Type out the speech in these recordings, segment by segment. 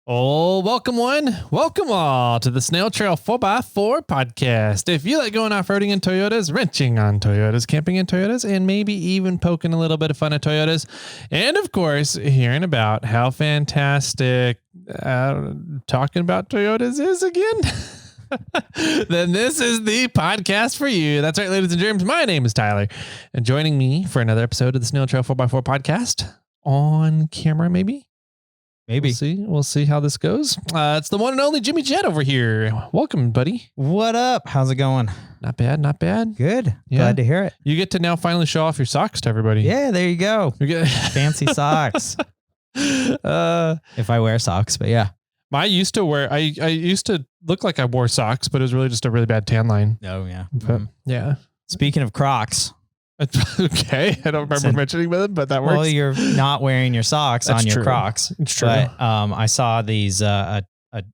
Oh, welcome welcome all to the SnailTrail4x4 podcast. If you like going off-roading in Toyotas, wrenching on Toyotas, camping in Toyotas, and maybe even poking a little bit of fun at Toyotas, and of course, hearing about how fantastic talking about Toyotas is again, then this is the podcast for you. That's right, ladies and gentlemen. My name is Tyler, and joining me for another episode of the SnailTrail4x4 podcast on camera, maybe. We'll see how this goes. It's the one and only Jimmy Jett over here. Welcome, buddy. What up? How's it going? Not bad. Good. Yeah. Glad to hear it. You get to now finally show off your socks to everybody. Yeah, there you go. Fancy socks. If I wear socks, but yeah. I used to look like I wore socks, but it was really just a really bad tan line. Oh, yeah. But, yeah. Speaking of Crocs. Okay. I don't remember mentioning them, but that works. Well, you're not wearing your socks on your Crocs. It's true. But I saw these an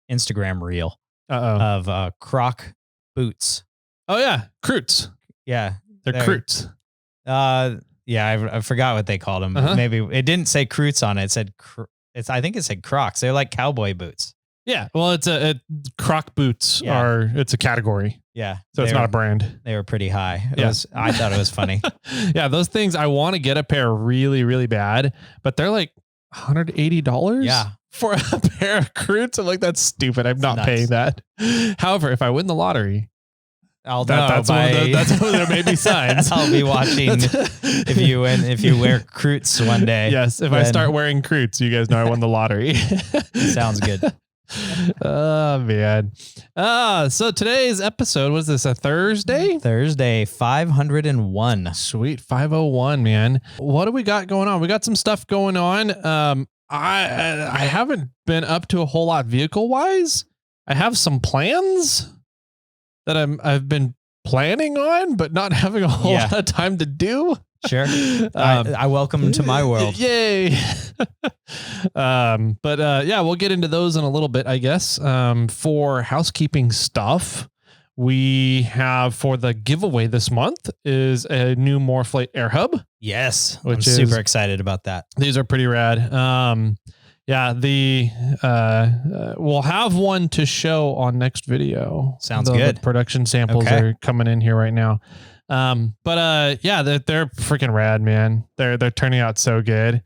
Instagram reel of Croc boots. Oh, yeah. Croots. Yeah. They're Croots. Yeah, I forgot what they called them. Maybe it didn't say Croots on it. It said I think it said Crocs. They're like cowboy boots. Yeah. Well, Croc boots it's a category. Yeah. So it's not a brand. They were pretty high. I thought it was funny. Yeah. Those things, I want to get a pair really, really bad, but they're like $180. Yeah. For a pair of Croots. I'm like, that's stupid. I'm not paying that. However, if I win the lottery, that's one of the maybe signs. I'll be watching if you wear Croots one day. Yes. If I start wearing Croots, you guys know I won the lottery. Sounds good. Oh man. So today's episode, was this a Thursday? Thursday, 501. Sweet, 501, man. What do we got going on? We got some stuff going on. I haven't been up to a whole lot vehicle wise. I have some plans that I've been planning on, but not having a whole lot of time to do. Sure. I welcome them to my world. Yay. We'll get into those in a little bit, I guess. For housekeeping stuff, we have for the giveaway this month is a new MORRFlate air hub. Yes. I'm super excited about that. These are pretty rad. We'll have one to show on next video. Sounds good. The production samples are coming in here right now. They're freaking rad, man. They're turning out so good.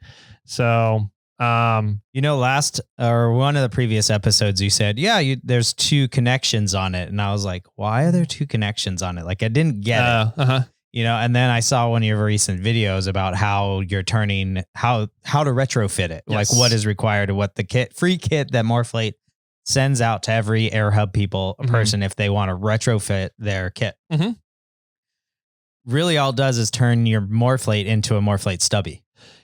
So, last or one of the previous episodes, you said, there's two connections on it. And I was like, why are there two connections on it? Like I didn't get it, and then I saw one of your recent videos about how you're how to retrofit it, like what is required, what the free kit that MORRFlate sends out to every air hub person if they want to retrofit their kit. Mm-hmm. Really all it does is turn your MORRFlate into a MORRFlate stubby.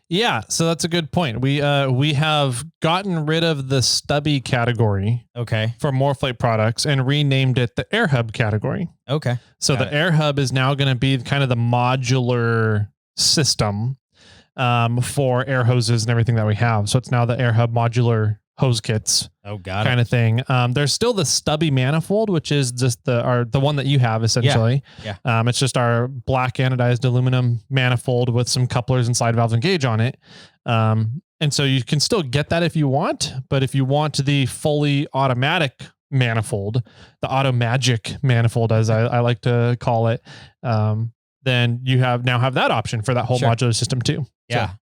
Yeah, so that's a good point. We have gotten rid of the stubby category for MORRFlate products and renamed it the air hub category. Okay. So the air hub is now going to be kind of the modular system for air hoses and everything that we have. So it's now the air hub modular hose kits. Oh, got kind of thing. There's still the stubby manifold, which is just the one that you have essentially. Yeah. It's just our black anodized aluminum manifold with some couplers and slide valves and gauge on it. And so you can still get that if you want, but if you want the fully automatic manifold, the auto magic manifold, as I like to call it, then you now have that option for that whole modular system too. Yeah. So,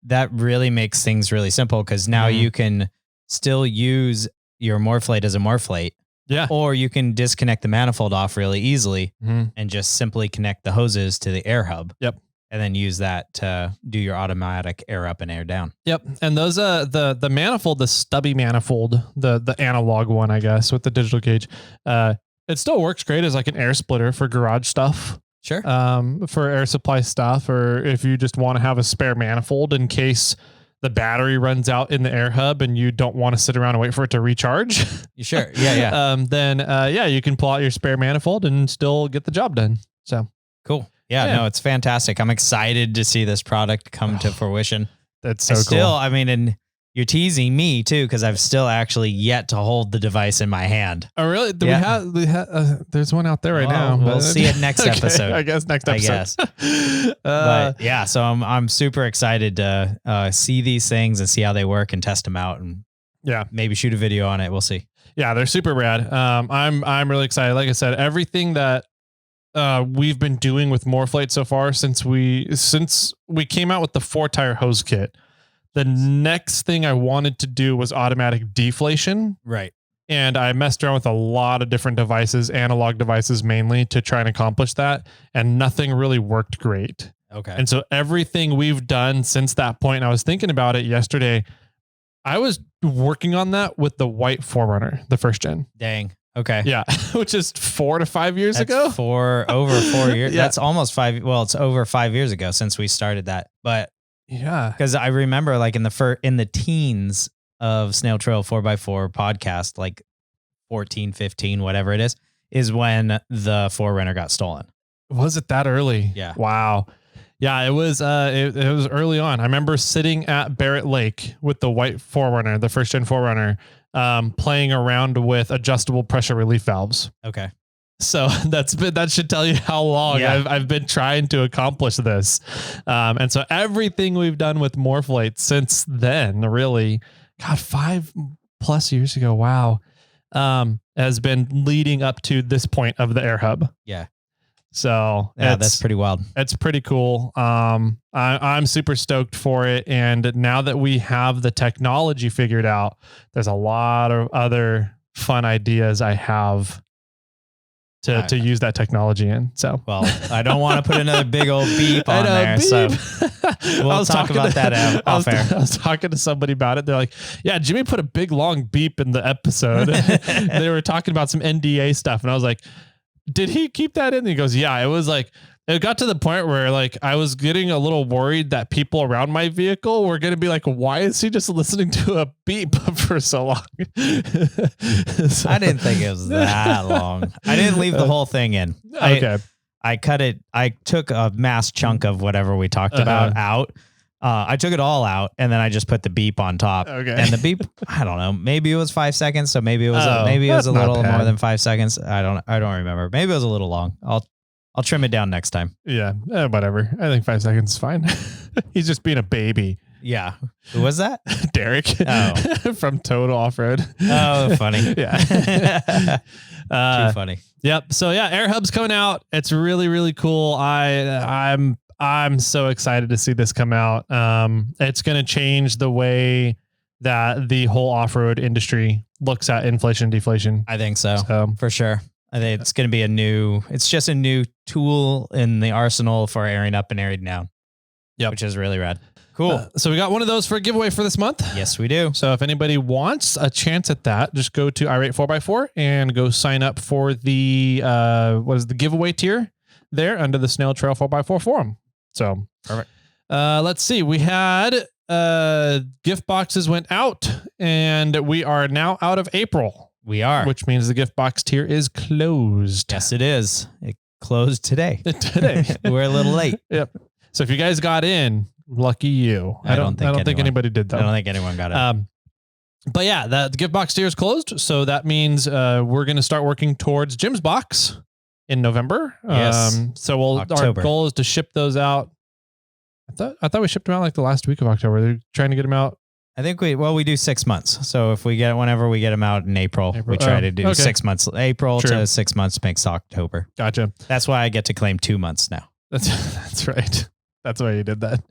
that really makes things really simple because now you can still use your MORRFlate as a MORRFlate. Yeah. Or you can disconnect the manifold off really easily and just simply connect the hoses to the air hub. Yep. And then use that to do your automatic air up and air down. Yep. And those the manifold, the stubby manifold, the analog one, I guess, with the digital gauge, it still works great as like an air splitter for garage stuff. Sure. For air supply stuff, or if you just want to have a spare manifold in case the battery runs out in the air hub and you don't want to sit around and wait for it to recharge. Sure. Yeah. Then you can pull out your spare manifold and still get the job done. So cool. Yeah. No, it's fantastic. I'm excited to see this product come to fruition. That's so cool. And you're teasing me too, because I've still actually yet to hold the device in my hand. Oh, really? We have there's one out there right now. We'll see it next episode. I guess next episode. So I'm super excited to see these things and see how they work and test them out. And Yeah. Maybe shoot a video on it. We'll see. Yeah, they're super rad. I'm really excited. Like I said, everything that we've been doing with MORRFlate so far since we came out with the 4-tire hose kit. The next thing I wanted to do was automatic deflation. Right. And I messed around with a lot of different devices, analog devices mainly, to try and accomplish that. And nothing really worked great. Okay. And so everything we've done since that point, and I was thinking about it yesterday, I was working on that with the white 4Runner, the first gen. Dang. Okay. Yeah. Which is 4 to 5 years ago. Over 4 years. Yeah. That's almost 5. Well, it's over 5 years ago since we started that. But yeah, because I remember like in the teens of SnailTrail4x4 podcast, like 14, 15, whatever it is when the 4Runner got stolen. Was it that early? Yeah. Wow. Yeah, it was it was early on. I remember sitting at Barrett Lake with the white 4Runner, the first gen 4Runner, playing around with adjustable pressure relief valves. Okay. So that should tell you how long I've been trying to accomplish this. And so everything we've done with MORRFlate since then, really, God, 5+ years ago. Wow. Has been leading up to this point of the Air Hub. Yeah. So yeah, that's pretty wild. It's pretty cool. I'm super stoked for it. And now that we have the technology figured out, there's a lot of other fun ideas I have to use that technology in. So, well, I don't want to put another big old beep on there. Beep. So we'll talk about that off air. I was talking to somebody about it. They're like, yeah, Jimmy put a big long beep in the episode. They were talking about some NDA stuff. And I was like, did he keep that in? And he goes, yeah, it was like, it got to the point where like, I was getting a little worried that people around my vehicle were going to be like, why is he just listening to a beep for so long? So, I didn't think it was that long. I didn't leave the whole thing in. Okay. I cut it. I took a mass chunk of whatever we talked about out. I took it all out and then I just put the beep on top. Okay. And the beep, I don't know, maybe it was 5 seconds. So maybe it was, a little more than 5 seconds. I don't remember. Maybe it was a little long. I'll trim it down next time. Yeah. Whatever. I think 5 seconds is fine. He's just being a baby. Yeah. Who was that? Derek. Oh. From Total Off-Road. Oh, funny. Yeah. Too funny. Yep. So yeah, Air Hub's coming out. It's really, really cool. I'm so excited to see this come out. It's going to change the way that the whole off-road industry looks at inflation and deflation. I think so. For sure. I think it's going to be it's just a new tool in the arsenal for airing up and airing down. Yeah, which is really rad. Cool. So we got one of those for a giveaway for this month. Yes, we do. So if anybody wants a chance at that, just go to iRate 4x4 and go sign up for the the giveaway tier there under the SnailTrail4x4 forum. So perfect. Let's see. We had gift boxes went out and we are now out of April. We are. Which means the gift box tier is closed. Yes, it is. It closed today. Today. We're a little late. Yep. So if you guys got in, lucky you. I don't think anybody did though. I don't think anyone got it. But yeah, the gift box tier is closed. So that means we're going to start working towards Jim's box in November. Yes. So our goal is to ship those out. I thought we shipped them out like the last week of October. They're trying to get them out. I think we do 6 months. So if whenever we get them out in April. We try to do 6 months, April to 6 months makes October. Gotcha. That's why I get to claim 2 months now. That's right. That's why you did that.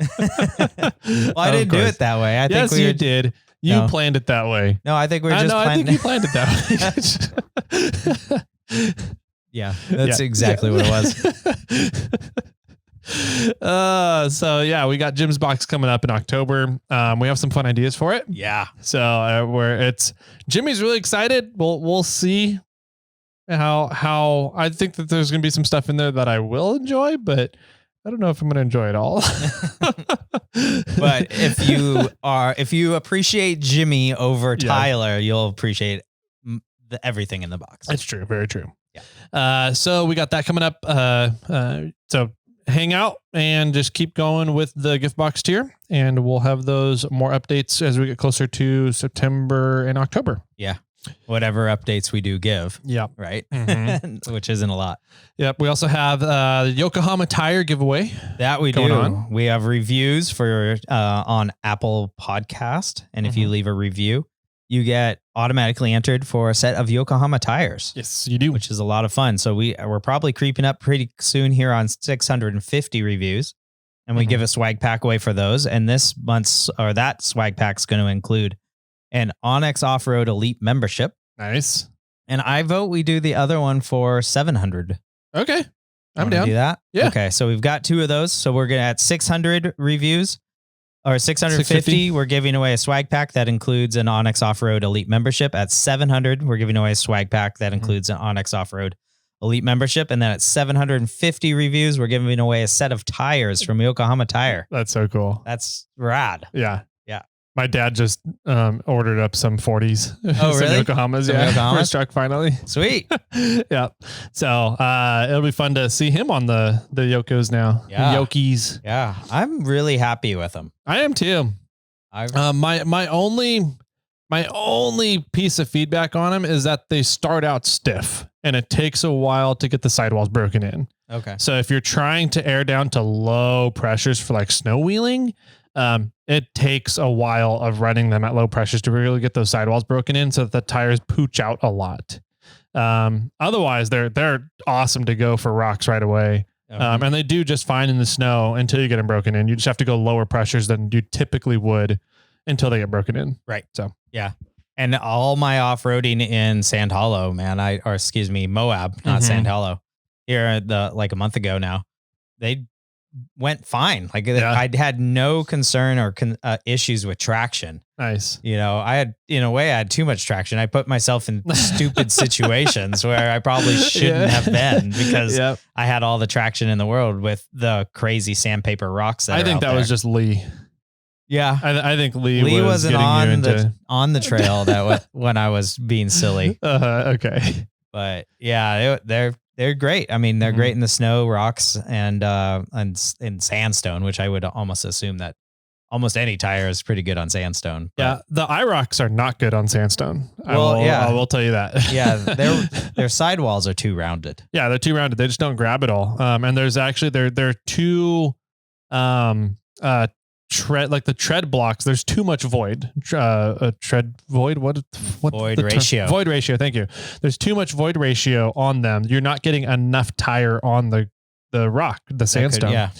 Well, I didn't do it that way. I think you did. You planned it that way. No, I think I think you planned it that way. Yeah, that's exactly what it was. So yeah, we got Jim's box coming up in October. We have some fun ideas for it. Yeah. So Jimmy's really excited. We'll see how I think that there's going to be some stuff in there that I will enjoy, but I don't know if I'm going to enjoy it all. But if you appreciate Jimmy over Tyler, you'll appreciate everything in the box. It's true. Very true. Yeah. So we got that coming up. So hang out and just keep going with the gift box tier, and we'll have those more updates as we get closer to September and October. Yeah. Whatever updates we do give. Yeah. Right. Mm-hmm. Which isn't a lot. Yep. We also have the Yokohama tire giveaway. That we do. We have reviews for on Apple Podcast. And if you leave a review, you get automatically entered for a set of Yokohama tires. Yes, you do. Which is a lot of fun. So we're probably creeping up pretty soon here on 650 reviews. And we give a swag pack away for those. And this month's, or that swag pack's going to include an Onyx Off-Road Elite membership. Nice. And I vote we do the other one for 700. Okay. I'm down. Do that? Yeah. Okay. So we've got 2 of those. So we're going to, at 600 reviews or 650, 650. we're giving away a swag pack that includes an Onyx Off-Road Elite membership. At 700, we're giving away a swag pack that includes an Onyx Off-Road Elite membership. And then at 750 reviews, we're giving away a set of tires from Yokohama Tire. That's so cool. That's rad. Yeah. Yeah. My dad just ordered up some 40s. Oh, some really? Yokohamas. Some Yeah. Yokohamas? For his truck finally. Sweet. Yeah. So it'll be fun to see him on the Yokos now. Yeah. Yokies. Yeah. I'm really happy with them. I am too. My only piece of feedback on them is that they start out stiff and it takes a while to get the sidewalls broken in. Okay. So if you're trying to air down to low pressures for like snow wheeling, it takes a while of running them at low pressures to really get those sidewalls broken in so that the tires pooch out a lot. Otherwise they're awesome to go for rocks right away. Okay. And they do just fine in the snow until you get them broken in. You just have to go lower pressures than you typically would until they get broken in. Right. So, yeah. And all my off-roading in Sand Hollow, man, Moab, not Sand Hollow, here like a month ago now, they went fine. Like I had no concern or issues with traction. Nice. You know, I had too much traction. I put myself in stupid situations where I probably shouldn't have been because I had all the traction in the world with the crazy sandpaper rocks. I think that was just Lee. Yeah. I think Lee wasn't getting on the trail when I was being silly. Okay. But yeah, they're great. I mean, they're great in the snow, rocks, and in sandstone, which I would almost assume that almost any tire is pretty good on sandstone. Yeah, the IROCs are not good on sandstone. I will tell you that. Yeah, their sidewalls are too rounded. Yeah, they're too rounded. They just don't grab it all. And there's actually they're too the tread blocks. There's too much void. Tread void. What void ratio? Void ratio. Thank you. There's too much void ratio on them. You're not getting enough tire on the rock, the sandstone.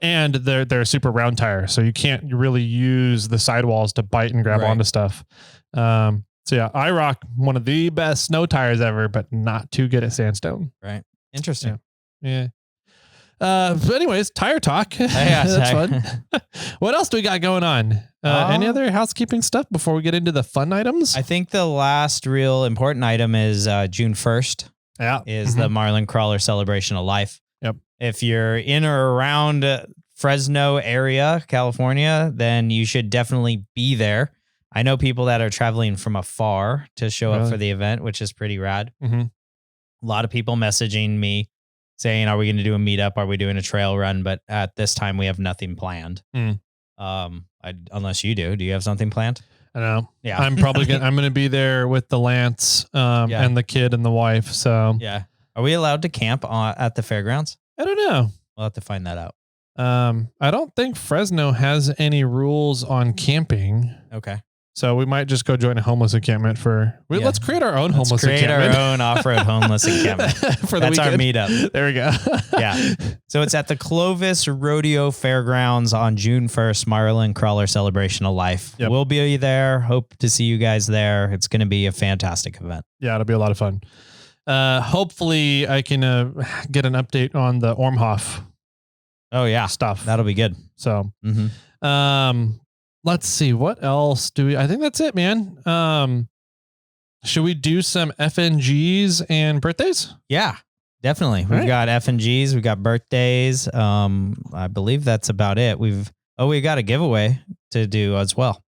And they're a super round tire, so you can't really use the sidewalls to bite and grab onto stuff. So yeah, IROC, one of the best snow tires ever, but not too good at sandstone. Right. Interesting. Yeah. But anyways, tire talk. That's fun. What else do we got going on? Any other housekeeping stuff before we get into the fun items? I think the last real important item is June 1st. Yeah. Is the Marlin Crawler Celebration of Life. Yep. If you're in or around Fresno area, California, then you should definitely be there. I know people that are traveling from afar to show up for the event, which is pretty rad. Mm-hmm. A lot of people messaging me saying, are we going to do a meetup? Are we doing a trail run? But at this time, we have nothing planned. Unless you do. Do you have something planned? I don't know. Yeah. I'm probably going to be there with the Lance and the kid and the wife. So yeah. Are we allowed to camp at the fairgrounds? I don't know. We'll have to find that out. I don't think Fresno has any rules on camping. Okay. So we might just go join a homeless encampment let's create our own homeless encampment. Create our own off-road homeless encampment. That's our meetup. There we go. Yeah. So it's at the Clovis Rodeo Fairgrounds on June 1st, Marlin Crawler Celebration of Life. Yep. We'll be there. Hope to see you guys there. It's going to be a fantastic event. Yeah, it'll be a lot of fun. Hopefully I can get an update on the Ormhoff. Oh yeah. Stuff. That'll be good. So, let's see. What else I think that's it, man. Should we do some FNGs and birthdays? Yeah, definitely. We've got FNGs. We've got birthdays. I believe that's about it. We got a giveaway to do as well.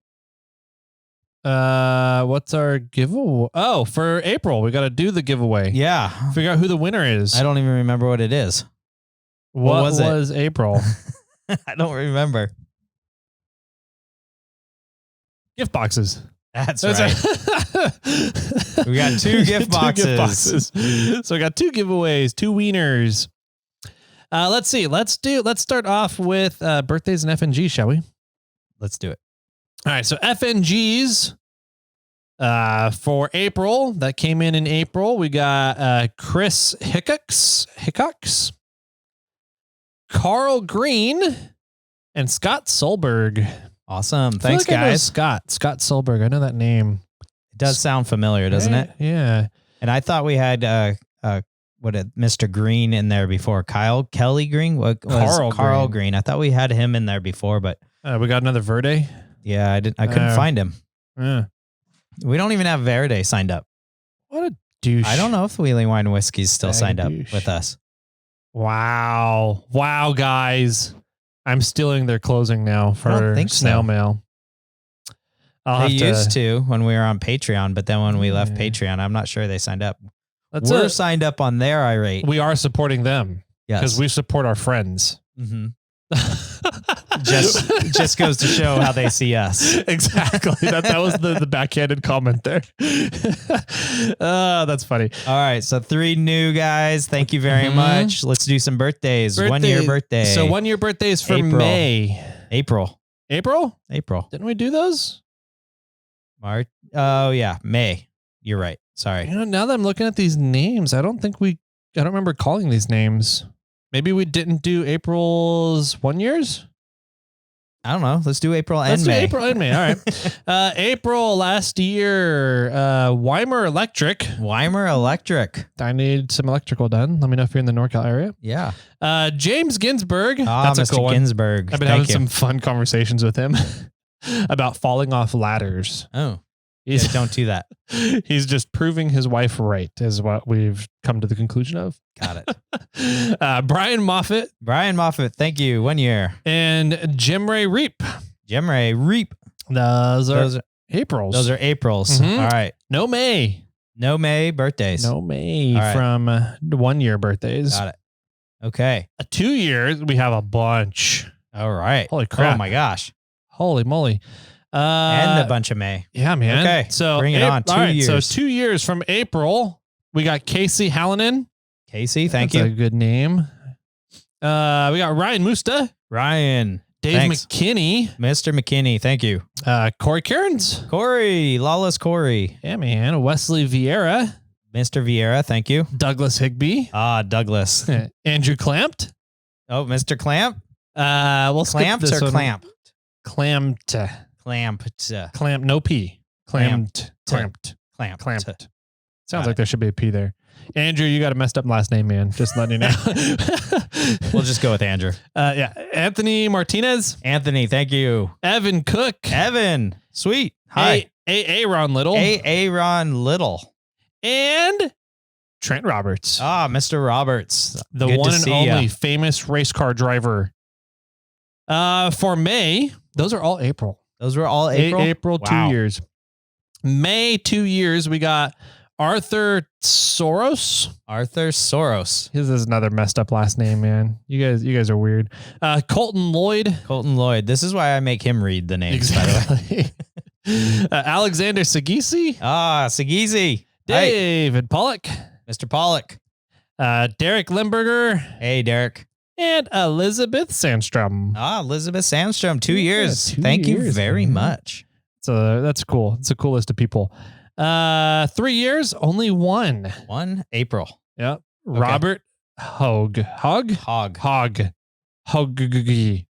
What's our giveaway? Oh, for April, we got to do the giveaway. Yeah. Figure out who the winner is. I don't even remember what it is. What was April? I don't remember. Gift boxes. That's right. We got two gift boxes. So we got 2 giveaways, 2 wieners. Let's see. Let's start off with birthdays and FNG, shall we? Let's do it. All right. So FNGs. For April, that came in April, we got Chris Hickox, Carl Green, and Scott Solberg. Awesome. Thanks, guys. Scott Solberg. I know that name. It does sound familiar, doesn't it? Yeah. And I thought we had Mr. Green in there before. Kelly Green? What was Carl Green? I thought we had him in there before, but we got another Verde. Yeah, I couldn't find him. Yeah. We don't even have Verde signed up. What a douche. I don't know if Wheeling Wine and Whiskey's still signed up with us. Wow, guys. I'm stealing their closing now for snail mail. They used to when we were on Patreon, but then when we left Patreon, I'm not sure they signed up. We're signed up on their irate. We are supporting them. Yes. Because we support our friends. Mm-hmm. just goes to show how they see us. Exactly. That was the backhanded comment there. That's funny. All right. So 3 new guys. Thank you very much. Let's do some birthdays. 1 year birthday. So 1 year birthdays for May. April. Didn't we do those? March. Oh yeah. May. You're right. Sorry. Now that I'm looking at these names, I don't remember calling these names. Maybe we didn't do April's 1 years. I don't know. Let's do April and May. April and May. All right. April last year, Weimar Electric. I need some electrical done. Let me know if you're in the NorCal area. Yeah. James Ginsburg. That's Mr. a cool Ginsburg. I've been having some fun conversations with him about falling off ladders. Oh. Don't do that. He's just proving his wife right, is what we've come to the conclusion of. Got it. Brian Moffitt. Thank you. 1 year. And Jim Ray Reap. Those are Aprils. Mm-hmm. All right. No May birthdays. From 1 year birthdays. Got it. Okay. 2 years, we have a bunch. All right. Holy crap. Oh my gosh. Holy moly. And a bunch of May. Yeah, man. Okay. So bring it on. 2 years. So 2 years from April, we got Casey Hallinan. Casey, thank you. That's a good name. We got Ryan Musta. Dave McKinney. Mr. McKinney, thank you. Corey Cairns. Lawless Corey. Yeah, man. Wesley Vieira. Mr. Vieira, thank you. Douglas Higby. Douglas. Andrew Clampt. Oh, Mr. Clamp? We'll Clamped skip this or one. Clamp? Clamped. Clamp, no P. Clamped. Sounds like there should be a P there. Andrew, you got a messed up last name, man. Just letting you know. We'll just go with Andrew. Yeah. Anthony Martinez. Anthony, thank you. Evan Cook. Evan. Sweet. Hi. Aaron Little. Aaron Little. And Trent Roberts. Mr. Roberts. The Good one to and see only ya. famous race car driver. For May, those are all April. Those were all April? April, wow. 2 years. May, 2 years, we got Arthur Soros. His is another messed up last name, man. You guys are weird. Colton Lloyd. This is why I make him read the names, by the way. Alexander Sagisi. Sagisi. David Pollock. Mr. Pollock. Derek Limburger. Hey, Derek. And Elizabeth Sandstrom. Elizabeth Sandstrom, 2 years. 2 Thank years, you very much. So that's cool. It's a cool list of people. 3 years, only one. 1 April. Yep. Okay. Robert Hogg.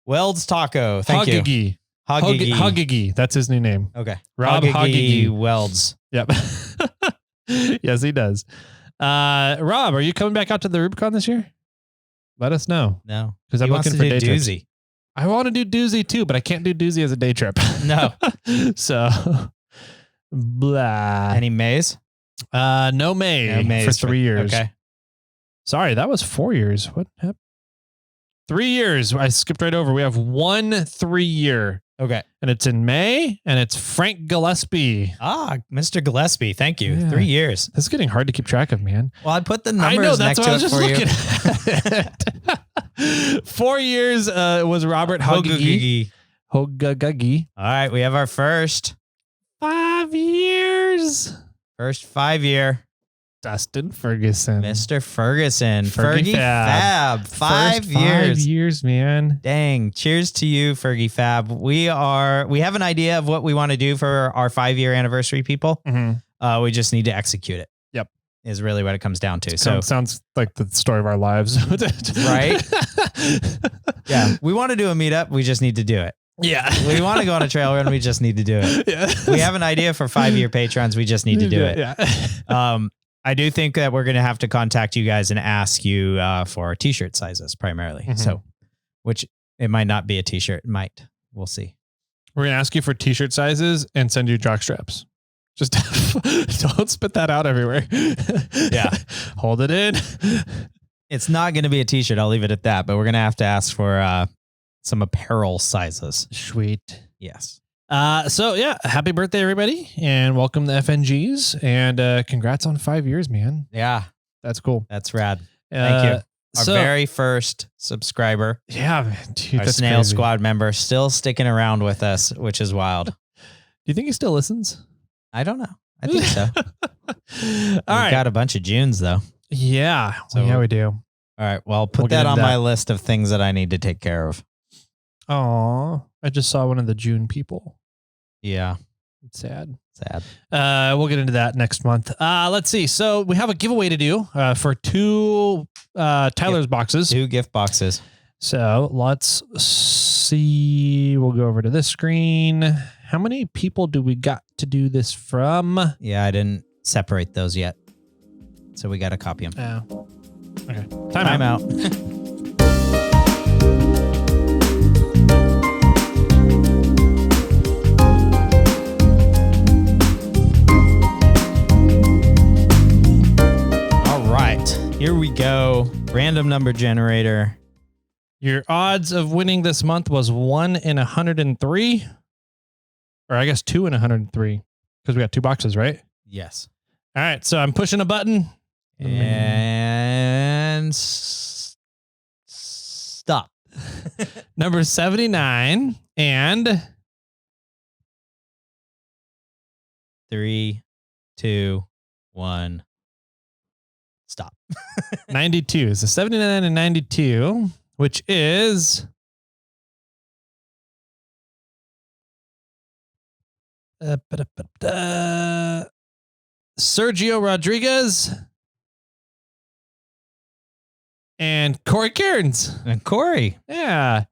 Welds Taco. Thank you. Hoggy. That's his new name. Okay. Rob Hoggy Welds. Yep. Yes, he does. Rob, are you coming back out to the Rubicon this year? Let us know. No. Because I'm looking for day trips. Doozy. I want to do Doozy too, but I can't do Doozy as a day trip. No. So, blah. Any Mays? No May for 3 years. Okay. Sorry, that was 4 years. What happened? 3 years. I skipped right over. We have 1 3 year. Okay. And it's in May, and it's Frank Gillespie. Mr. Gillespie. Thank you. Yeah. 3 years. That's getting hard to keep track of, man. Well, I put the numbers next to it for you. At. 4 years was Robert Hoggy. All right, we have our first 5 years. First 5 year. Dustin Ferguson. Mr. Ferguson. Fergie Fergie Fab. 5 years. 5 years, man. Dang. Cheers to you, Fergie Fab. We have an idea of what we want to do for our 5-year anniversary, people. Mm-hmm. We just need to execute it. Yep. Is really what it comes down to. So sounds like the story of our lives. Right? Yeah. We want to do a meetup. We just need to do it. Yeah. We want to go on a trail run. We just need to do it. Yeah. We have an idea for 5-year patrons. We just need to do it. Yeah. I do think that we're going to have to contact you guys and ask you for t-shirt sizes primarily. Mm-hmm. So, which it might not be a t-shirt. It might. We'll see. We're going to ask you for t-shirt sizes and send you jock straps. Just don't spit that out everywhere. Yeah. Hold it in. It's not going to be a t-shirt. I'll leave it at that. But we're going to have to ask for some apparel sizes. Sweet. Yes. So yeah, happy birthday, everybody. And welcome to FNGs. And congrats on 5 years, man. Yeah. That's cool. That's rad. Thank you. Our very first subscriber. Yeah, man. Dude, our that's Snail crazy. Squad member still sticking around with us, which is wild. Do you think he still listens? I don't know. I think so. We've got a bunch of Junes though. Yeah. So yeah, we do. All right. Well, put We'll get that on into my that. list of things that I need to take care of. Aw, I just saw one of the June people. Yeah. It's sad. Sad. We'll get into that next month. Let's see. So we have a giveaway to do for 2 Tyler's boxes. 2 gift boxes. So let's see. We'll go over to this screen. How many people do we got to do this from? Yeah, I didn't separate those yet. So we got to copy them. Oh. Okay. Time out. All right. Here we go. Random number generator. Your odds of winning this month was 1 in 103. Or I guess 2 in 103. Because we got 2 boxes, right? Yes. All right. So I'm pushing a button. And stop. Number 79 and 3, 2, 1. Stop. 92. So 79 and 92, which is Sergio Rodriguez and Corey Cairns. And Corey. Yeah.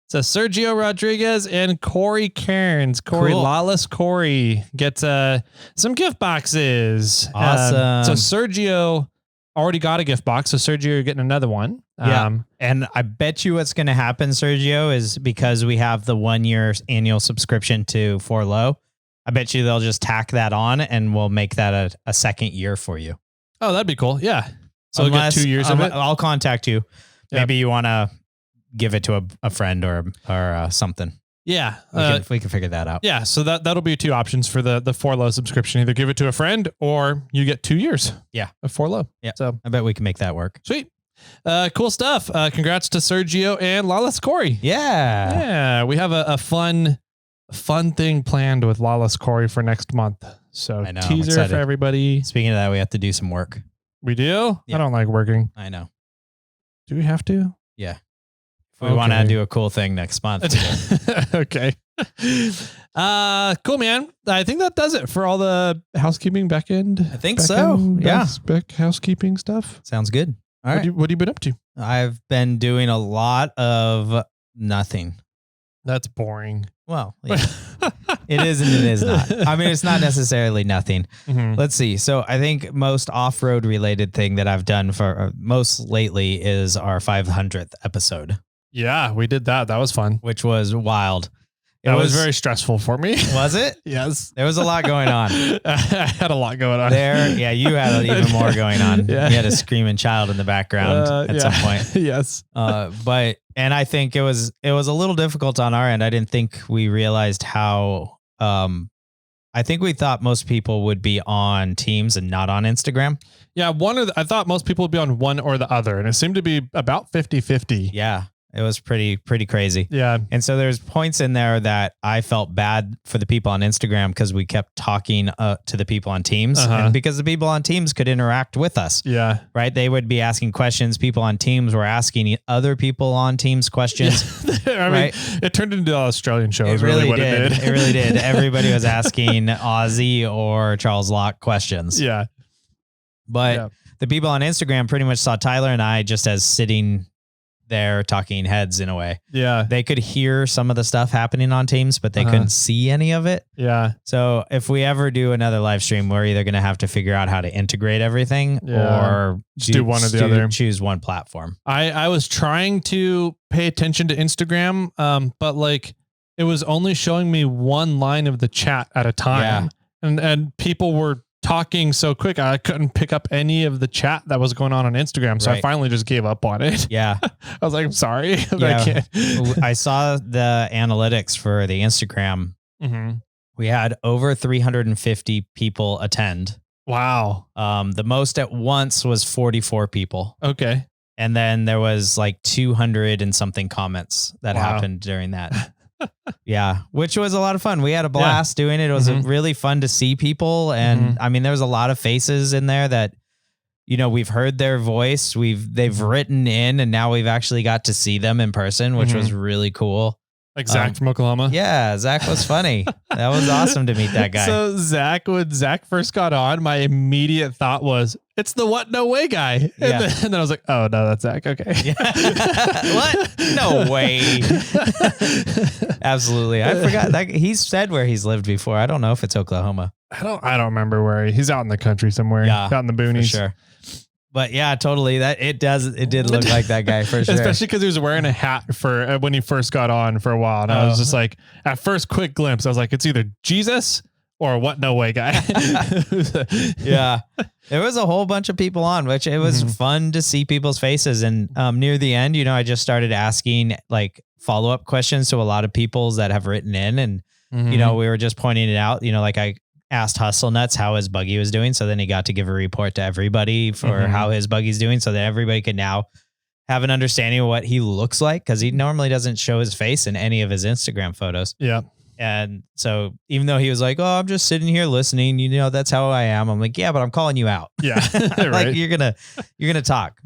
So Sergio Rodriguez and Corey Cairns. Corey, Cool. Lawless Corey gets some gift boxes. Awesome. So Sergio already got a gift box. So Sergio, you're getting another one. Yeah. And I bet you what's going to happen, Sergio, is because we have the 1-year annual subscription to For Low. I bet you they'll just tack that on and we'll make that a second year for you. Oh, that'd be cool. Yeah. So we'll get 2 years of it. I'll contact you. Yep. Maybe you want to give it to a friend or something. Yeah. We can figure that out. Yeah. So that'll be 2 options for the For Low subscription. Either give it to a friend or you get 2 years. Yeah. Of For Low. Yeah. So I bet we can make that work. sweet. Cool stuff. Congrats to Sergio and Lawless Corey. Yeah. Yeah. We have a fun thing planned with Lawless Corey for next month. So I know, I'm teaser excited. for everybody. Speaking of that, we have to do some work. We do? Yeah. I don't like working. I know. Do we have to? Yeah. If we want to Okay. do a cool thing next month. Okay. Cool, man. I think that does it for all the housekeeping back end. I think so. Yeah. Back housekeeping stuff. Sounds good. All right. What have you been up to? I've been doing a lot of nothing. That's boring. Well, yeah. It is and it is not. I mean, it's not necessarily nothing. Mhm. Let's see. So I think most off-road related thing that I've done for most lately is our 500th episode, Yeah, we did that. That was fun. which was wild. That was very stressful for me. Was it? Yes. There was a lot going on. I had a lot going on. There, yeah, you had even more going on. Yeah. You had a screaming child in the background at some point. Yes. And I think it was a little difficult on our end. I didn't think we realized how. I think we thought most people would be on Teams and not on Instagram. Yeah, I thought most people would be on one or the other, and it seemed to be about 50-50. Yeah, It was pretty crazy. Yeah. And so there's points in there that I felt bad for the people on Instagram because we kept talking to the people on Teams, and because the people on Teams could interact with us. Yeah. Right. They would be asking questions. People on Teams were asking other people on Teams questions. I mean, it turned into an Australian show. It really did. It really did. Everybody was asking Ozzy or Charles Locke questions. Yeah. But the people on Instagram pretty much saw Tyler and I just as sitting there talking heads in a way. Yeah. They could hear some of the stuff happening on Teams, but they couldn't see any of it. Yeah. So if we ever do another live stream, we're either going to have to figure out how to integrate everything or just do one or the other. Choose one platform. I was trying to pay attention to Instagram, but like it was only showing me one line of the chat at a time. And people were talking so quick, I couldn't pick up any of the chat that was going on Instagram. So I finally just gave up on it. Yeah. I was like, I'm sorry. I saw the analytics for the Instagram. We had over 350 people attend. Wow. The most at once was 44 people. Okay. And then there was like 200 and something comments that happened during that. Yeah, which was a lot of fun. We had a blast doing it. It was really fun to see people. And I mean, there was a lot of faces in there that, you know, we've heard their voice. They've written in, and now we've actually got to see them in person, which was really cool. Like Zach from Oklahoma. Yeah, Zach was funny. That was awesome to meet that guy. So when Zach first got on, my immediate thought was, it's the what no way guy. And then I was like, oh no, that's Zach. Okay. What? No way. Absolutely. I forgot that he's said where he's lived before. I don't know if it's Oklahoma. I don't remember where he's out in the country somewhere. Out in the boonies. For sure. But yeah, totally. It did look like that guy for sure. Especially because he was wearing a hat for when he first got on for a while. And I was just like, at first quick glimpse, I was like, it's either Jesus or what no way guy. Yeah. There was a whole bunch of people on, which it was fun to see people's faces. And near the end, you know, I just started asking like follow-up questions to a lot of people that have written in. And, you know, we were just pointing it out, you know, like I asked Hustle Nuts how his buggy was doing. So then he got to give a report to everybody for how his buggy's doing so that everybody could now have an understanding of what he looks like. Cause he normally doesn't show his face in any of his Instagram photos. Yeah. And so even though he was like, oh, I'm just sitting here listening, you know, that's how I am. I'm like, yeah, but I'm calling you out. Yeah. Like you're going to talk.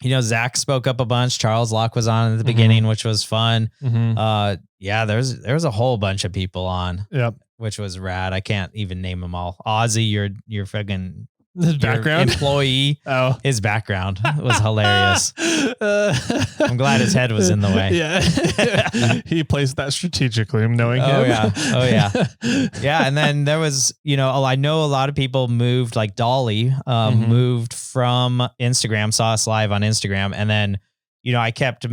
You know, Zach spoke up a bunch. Charles Locke was on at the beginning, which was fun. Yeah, there was a whole bunch of people on. Yep. Which was rad. I can't even name them all. Ozzy, your fucking background employee. His background was hilarious. I'm glad his head was in the way. Yeah. He placed that strategically, knowing him. Oh yeah. Yeah. And then there was, you know, I know a lot of people moved, like Dolly moved from Instagram, saw us live on Instagram. And then, you know, I kept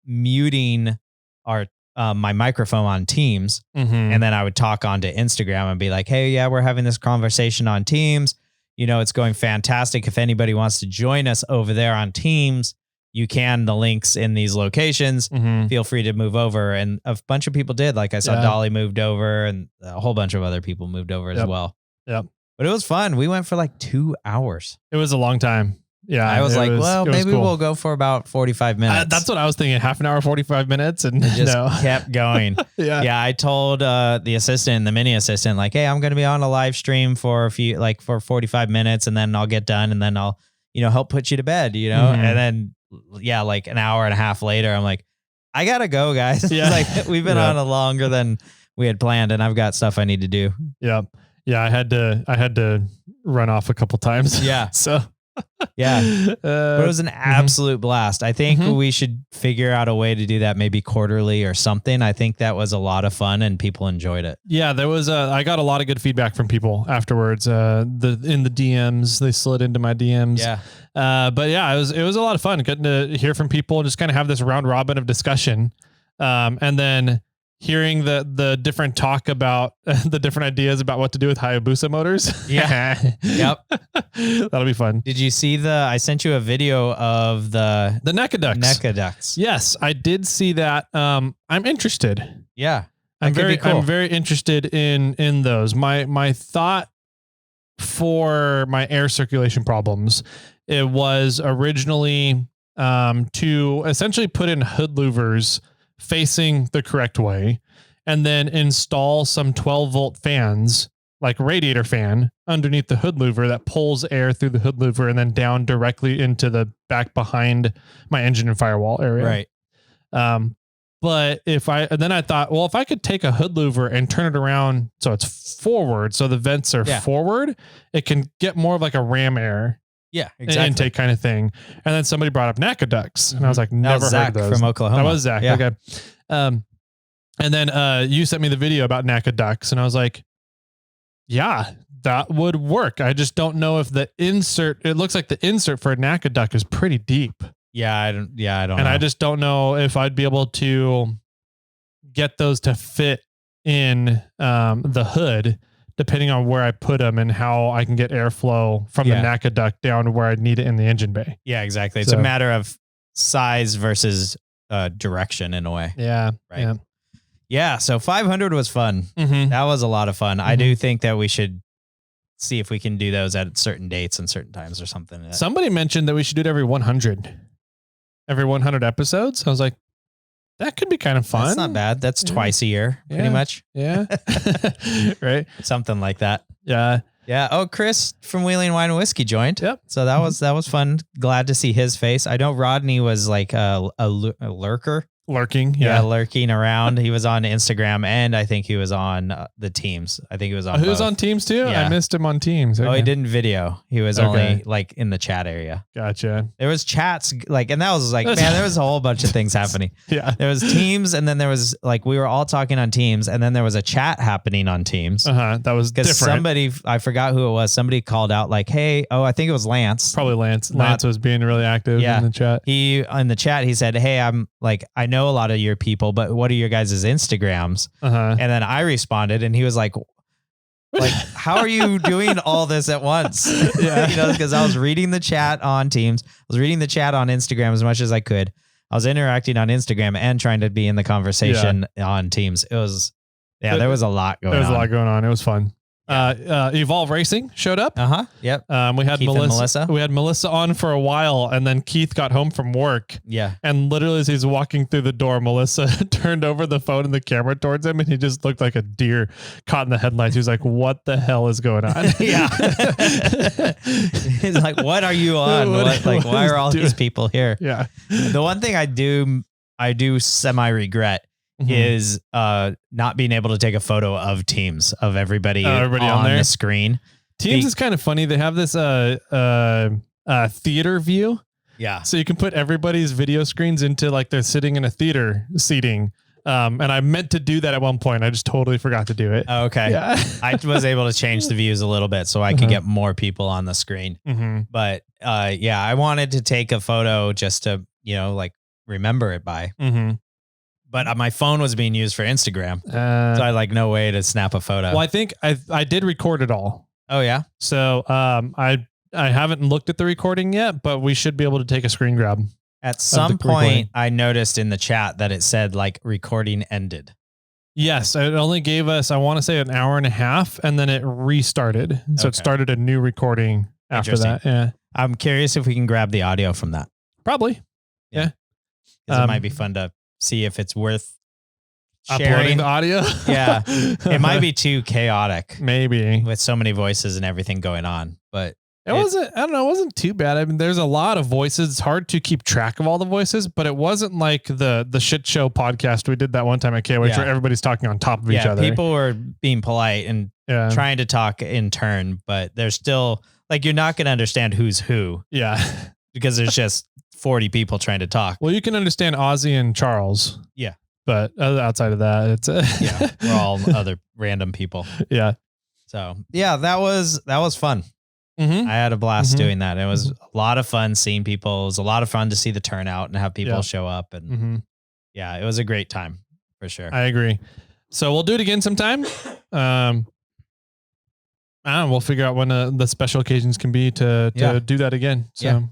muting our my microphone on Teams. And then I would talk onto Instagram and be like, hey, yeah, we're having this conversation on Teams. You know, it's going fantastic. If anybody wants to join us over there on Teams, you can. The links in these locations. Feel free to move over. And a bunch of people did. Like I saw Dolly moved over and a whole bunch of other people moved over as well. Yep. But it was fun. We went for like 2 hours. It was a long time. Yeah. I was like, well, maybe we'll go for about 45 minutes. That's what I was thinking. Half an hour, 45 minutes. And it just kept going. Yeah. I told the assistant, the mini assistant, like, hey, I'm going to be on a live stream for for 45 minutes and then I'll get done and then I'll, you know, help put you to bed, you know? And then, yeah, like an hour and a half later, I'm like, I got to go, guys. Yeah. Like we've been on a longer than we had planned and I've got stuff I need to do. Yeah. Yeah. I had to run off a couple times. Yeah. So. Yeah, but it was an absolute blast. I think we should figure out a way to do that maybe quarterly or something. I think that was a lot of fun and people enjoyed it. Yeah, there was I got a lot of good feedback from people afterwards. In the DMs, they slid into my DMs. Yeah. But yeah, it was a lot of fun getting to hear from people and just kind of have this round robin of discussion. And then hearing the different talk about the different ideas about what to do with Hayabusa motors. Yeah. Yep. That'll be fun. Did you see I sent you a video of the NECA ducts. NECA ducts. Yes, I did see that. I'm interested. Yeah. I'm very interested in those. My thought for my air circulation problems, it was originally to essentially put in hood louvers facing the correct way, and then install some 12-volt fans, like radiator fan, underneath the hood louver that pulls air through the hood louver and then down directly into the back behind my engine and firewall area. Right. But then I thought, well, if I could take a hood louver and turn it around so it's forward, so the vents are forward, it can get more of like a ram air. Yeah, exactly. Intake kind of thing. And then somebody brought up NACA ducts, and I was like, never heard Zach of those. from Oklahoma. That was Zach. Yeah. Okay. And then you sent me the video about NACA ducts, and I was like, yeah, that would work. I just don't know if the insert, it looks like the insert for a NACA duct is pretty deep. I don't know. And I just don't know if I'd be able to get those to fit in the hood, depending on where I put them and how I can get airflow from the NACA duct down to where I need it in the engine bay. Yeah, exactly. It's a matter of size versus direction in a way. Yeah. Right. Yeah. So 500 was fun. Mm-hmm. That was a lot of fun. Mm-hmm. I do think that we should see if we can do those at certain dates and certain times or something. Somebody mentioned that we should do it every 100 episodes. I was like, that could be kind of fun. That's not bad. That's twice a year, pretty much. Yeah. Right. Something like that. Yeah. Yeah. Oh, Chris from Wheeling Wine and Whiskey joined. Yep. So that was fun. Glad to see his face. I know Rodney was like a lurker. Lurking. Yeah. Lurking around. He was on Instagram, and I think he was on the Teams. I think he was on Who's both. on Teams too? Yeah. I missed him on Teams. Okay. Oh, he didn't video. He was only like in the chat area. Gotcha. There was chats like, and that was like, man, there was a whole bunch of things happening. Yeah. There was Teams, and then there was like, we were all talking on Teams, and then there was a chat happening on Teams. That was different. Because somebody, I forgot who it was. Somebody called out like, hey, I think it was Lance. Probably Lance. Lance was being really active in the chat. In the chat, he said, hey, I'm like, I know a lot of your people, but what are your guys' Instagrams? And then I responded, and he was like, how are you doing all this at once? Because I was reading the chat on Teams. I was reading the chat on Instagram as much as I could. I was interacting on Instagram and trying to be in the conversation on Teams. It was, there was a lot going on. There was a lot going on. It was fun. Evolve Racing showed up. Yep. We had Keith Melissa. We had Melissa on for a while, and then Keith got home from work. Yeah. And literally, as he's walking through the door, Melissa turned over the phone and the camera towards him, and he just looked like a deer caught in the headlights. He was like, "What the hell is going on?" Yeah. He's like, "What are you on? Why are all these people here?" Yeah. The one thing I do semi regret is not being able to take a photo of Teams of everybody on there. The screen. Teams is kind of funny. They have this theater view. Yeah. So you can put everybody's video screens into like they're sitting in a theater seating. And I meant to do that at one point. I just totally forgot to do it. Okay. Yeah. I was able to change the views a little bit so I could get more people on the screen. But I wanted to take a photo just to, remember it by. But my phone was being used for Instagram. So I had no way to snap a photo. Well, I think I did record it all. Oh, yeah. So I haven't looked at the recording yet, but we should be able to take a screen grab. At some point, I noticed in the chat that it said recording ended. Yes. It only gave us, I want to say, an hour and a half, and then it restarted. So it started a new recording after that. Yeah. I'm curious if we can grab the audio from that. Probably. Yeah. Because it might be fun to see if it's worth sharing uploading the audio. Yeah. It might be too chaotic. Maybe. With so many voices and everything going on. But it wasn't too bad. I mean, there's a lot of voices. It's hard to keep track of all the voices, but it wasn't like the shit show podcast we did that one time at KOH where everybody's talking on top of each other. People were being polite and trying to talk in turn, but there's still you're not going to understand who's who. Yeah. Because there's just 40 people trying to talk. Well, you can understand Ozzy and Charles. Yeah. But outside of that, it's we're all other random people. Yeah. So that was fun. I had a blast doing that. It was a lot of fun seeing people. It was a lot of fun to see the turnout and have people show up. And it was a great time for sure. I agree. So we'll do it again sometime. We'll figure out when the special occasions can be to do that again. So,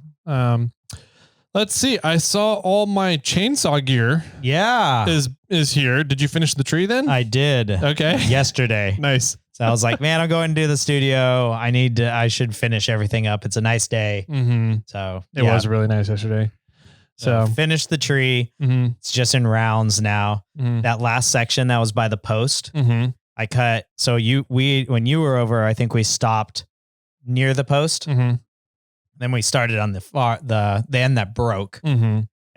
let's see. I saw all my chainsaw gear. Yeah. Is here. Did you finish the tree then? I did. Okay. Yesterday. Nice. So I was like, man, I'm going to do the studio. I should finish everything up. It's a nice day. So it was really nice yesterday. So finished the tree. It's just in rounds now. That last section that was by the post, I cut. So when you were over, I think we stopped near the post. Then we started on the end that broke.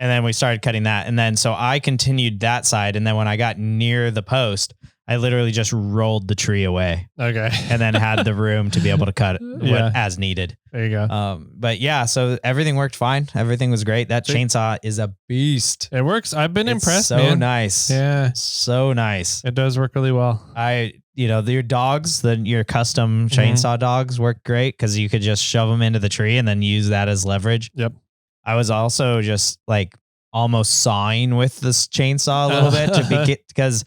And then we started cutting that. And then, so I continued that side. And then when I got near the post, I literally just rolled the tree away. Okay. And then had the room to be able to cut it as needed. There you go. But yeah, so everything worked fine. Everything was great. That chainsaw is a beast. It works. I've been impressed, so man. Nice. Yeah. So nice. It does work really well. Your dogs, your custom chainsaw dogs work great because you could just shove them into the tree and then use that as leverage. Yep. I was also just like almost sawing with this chainsaw a little bit because,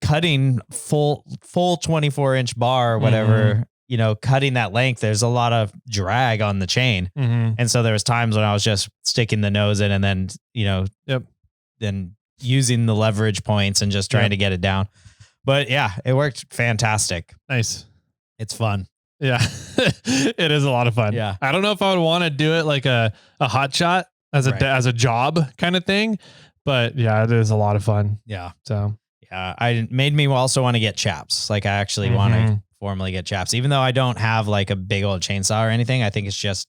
cutting full 24-inch bar or whatever, cutting that length, there's a lot of drag on the chain. And so there was times when I was just sticking the nose in and then, then using the leverage points and just trying to get it down. But yeah, it worked fantastic. Nice. It's fun. Yeah, it is a lot of fun. Yeah. I don't know if I would want to do it like a hot shot as a job kind of thing, but yeah, it is a lot of fun. Yeah. So yeah, it made me also want to get chaps. Like I actually want to formally get chaps, even though I don't have like a big old chainsaw or anything. I think it's just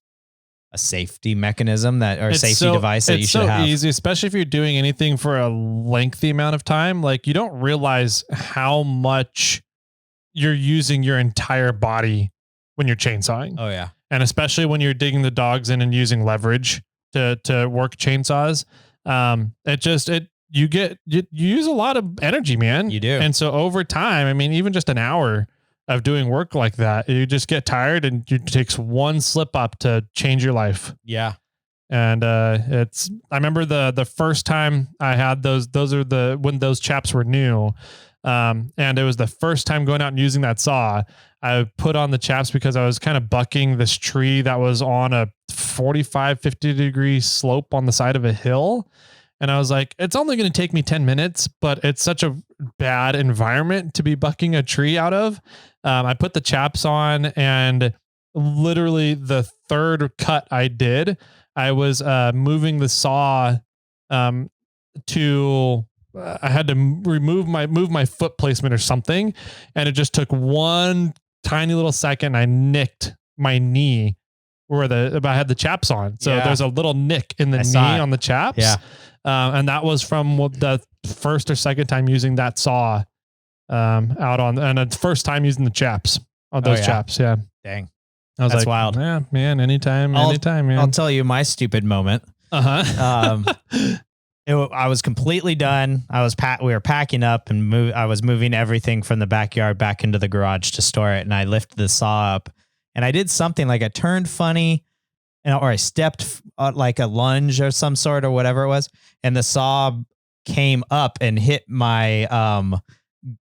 a safety mechanism safety device that you should have. It's so easy, especially if you're doing anything for a lengthy amount of time. Like you don't realize how much you're using your entire body when you're chainsawing. Oh yeah. And especially when you're digging the dogs in and using leverage to work chainsaws. You use a lot of energy, man. You do. And so over time, I mean, even just an hour of doing work like that, you just get tired and it takes one slip up to change your life. Yeah. And I remember the first time I had those are when those chaps were new. And it was the first time going out and using that saw. I put on the chaps because I was kind of bucking this tree that was on a 50 degree slope on the side of a hill. And I was like, it's only going to take me 10 minutes, but it's such a bad environment to be bucking a tree out of. I put the chaps on, and literally the third cut I did, I was moving the saw I had to move my foot placement or something. And it just took one tiny little second. I nicked my knee where I had the chaps on. So there's a little nick in the knee on the chaps. Yeah. And that was from the first or second time using that saw and the first time using the chaps on those chaps. Yeah. Dang. That's like, wild. Yeah, man. Anytime, man. I'll tell you my stupid moment. I was completely done. We were packing up and I was moving everything from the backyard back into the garage to store it. And I lifted the saw up and I did something like I turned funny or I stepped like a lunge or some sort or whatever it was. And the saw came up and hit my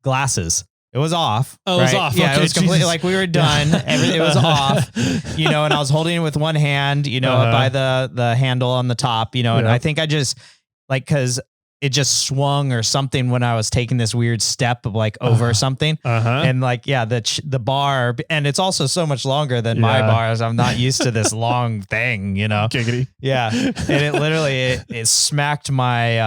glasses. It was off. Oh, it was off. Yeah, okay, it was completely like we were done. It was off, and I was holding it with one hand, by the handle on the top, and I think I just cause it just swung or something when I was taking this weird step of over something. And the bar, and it's also so much longer than my bars. I'm not used to this long thing, Giggity. Yeah. And it literally, it smacked my,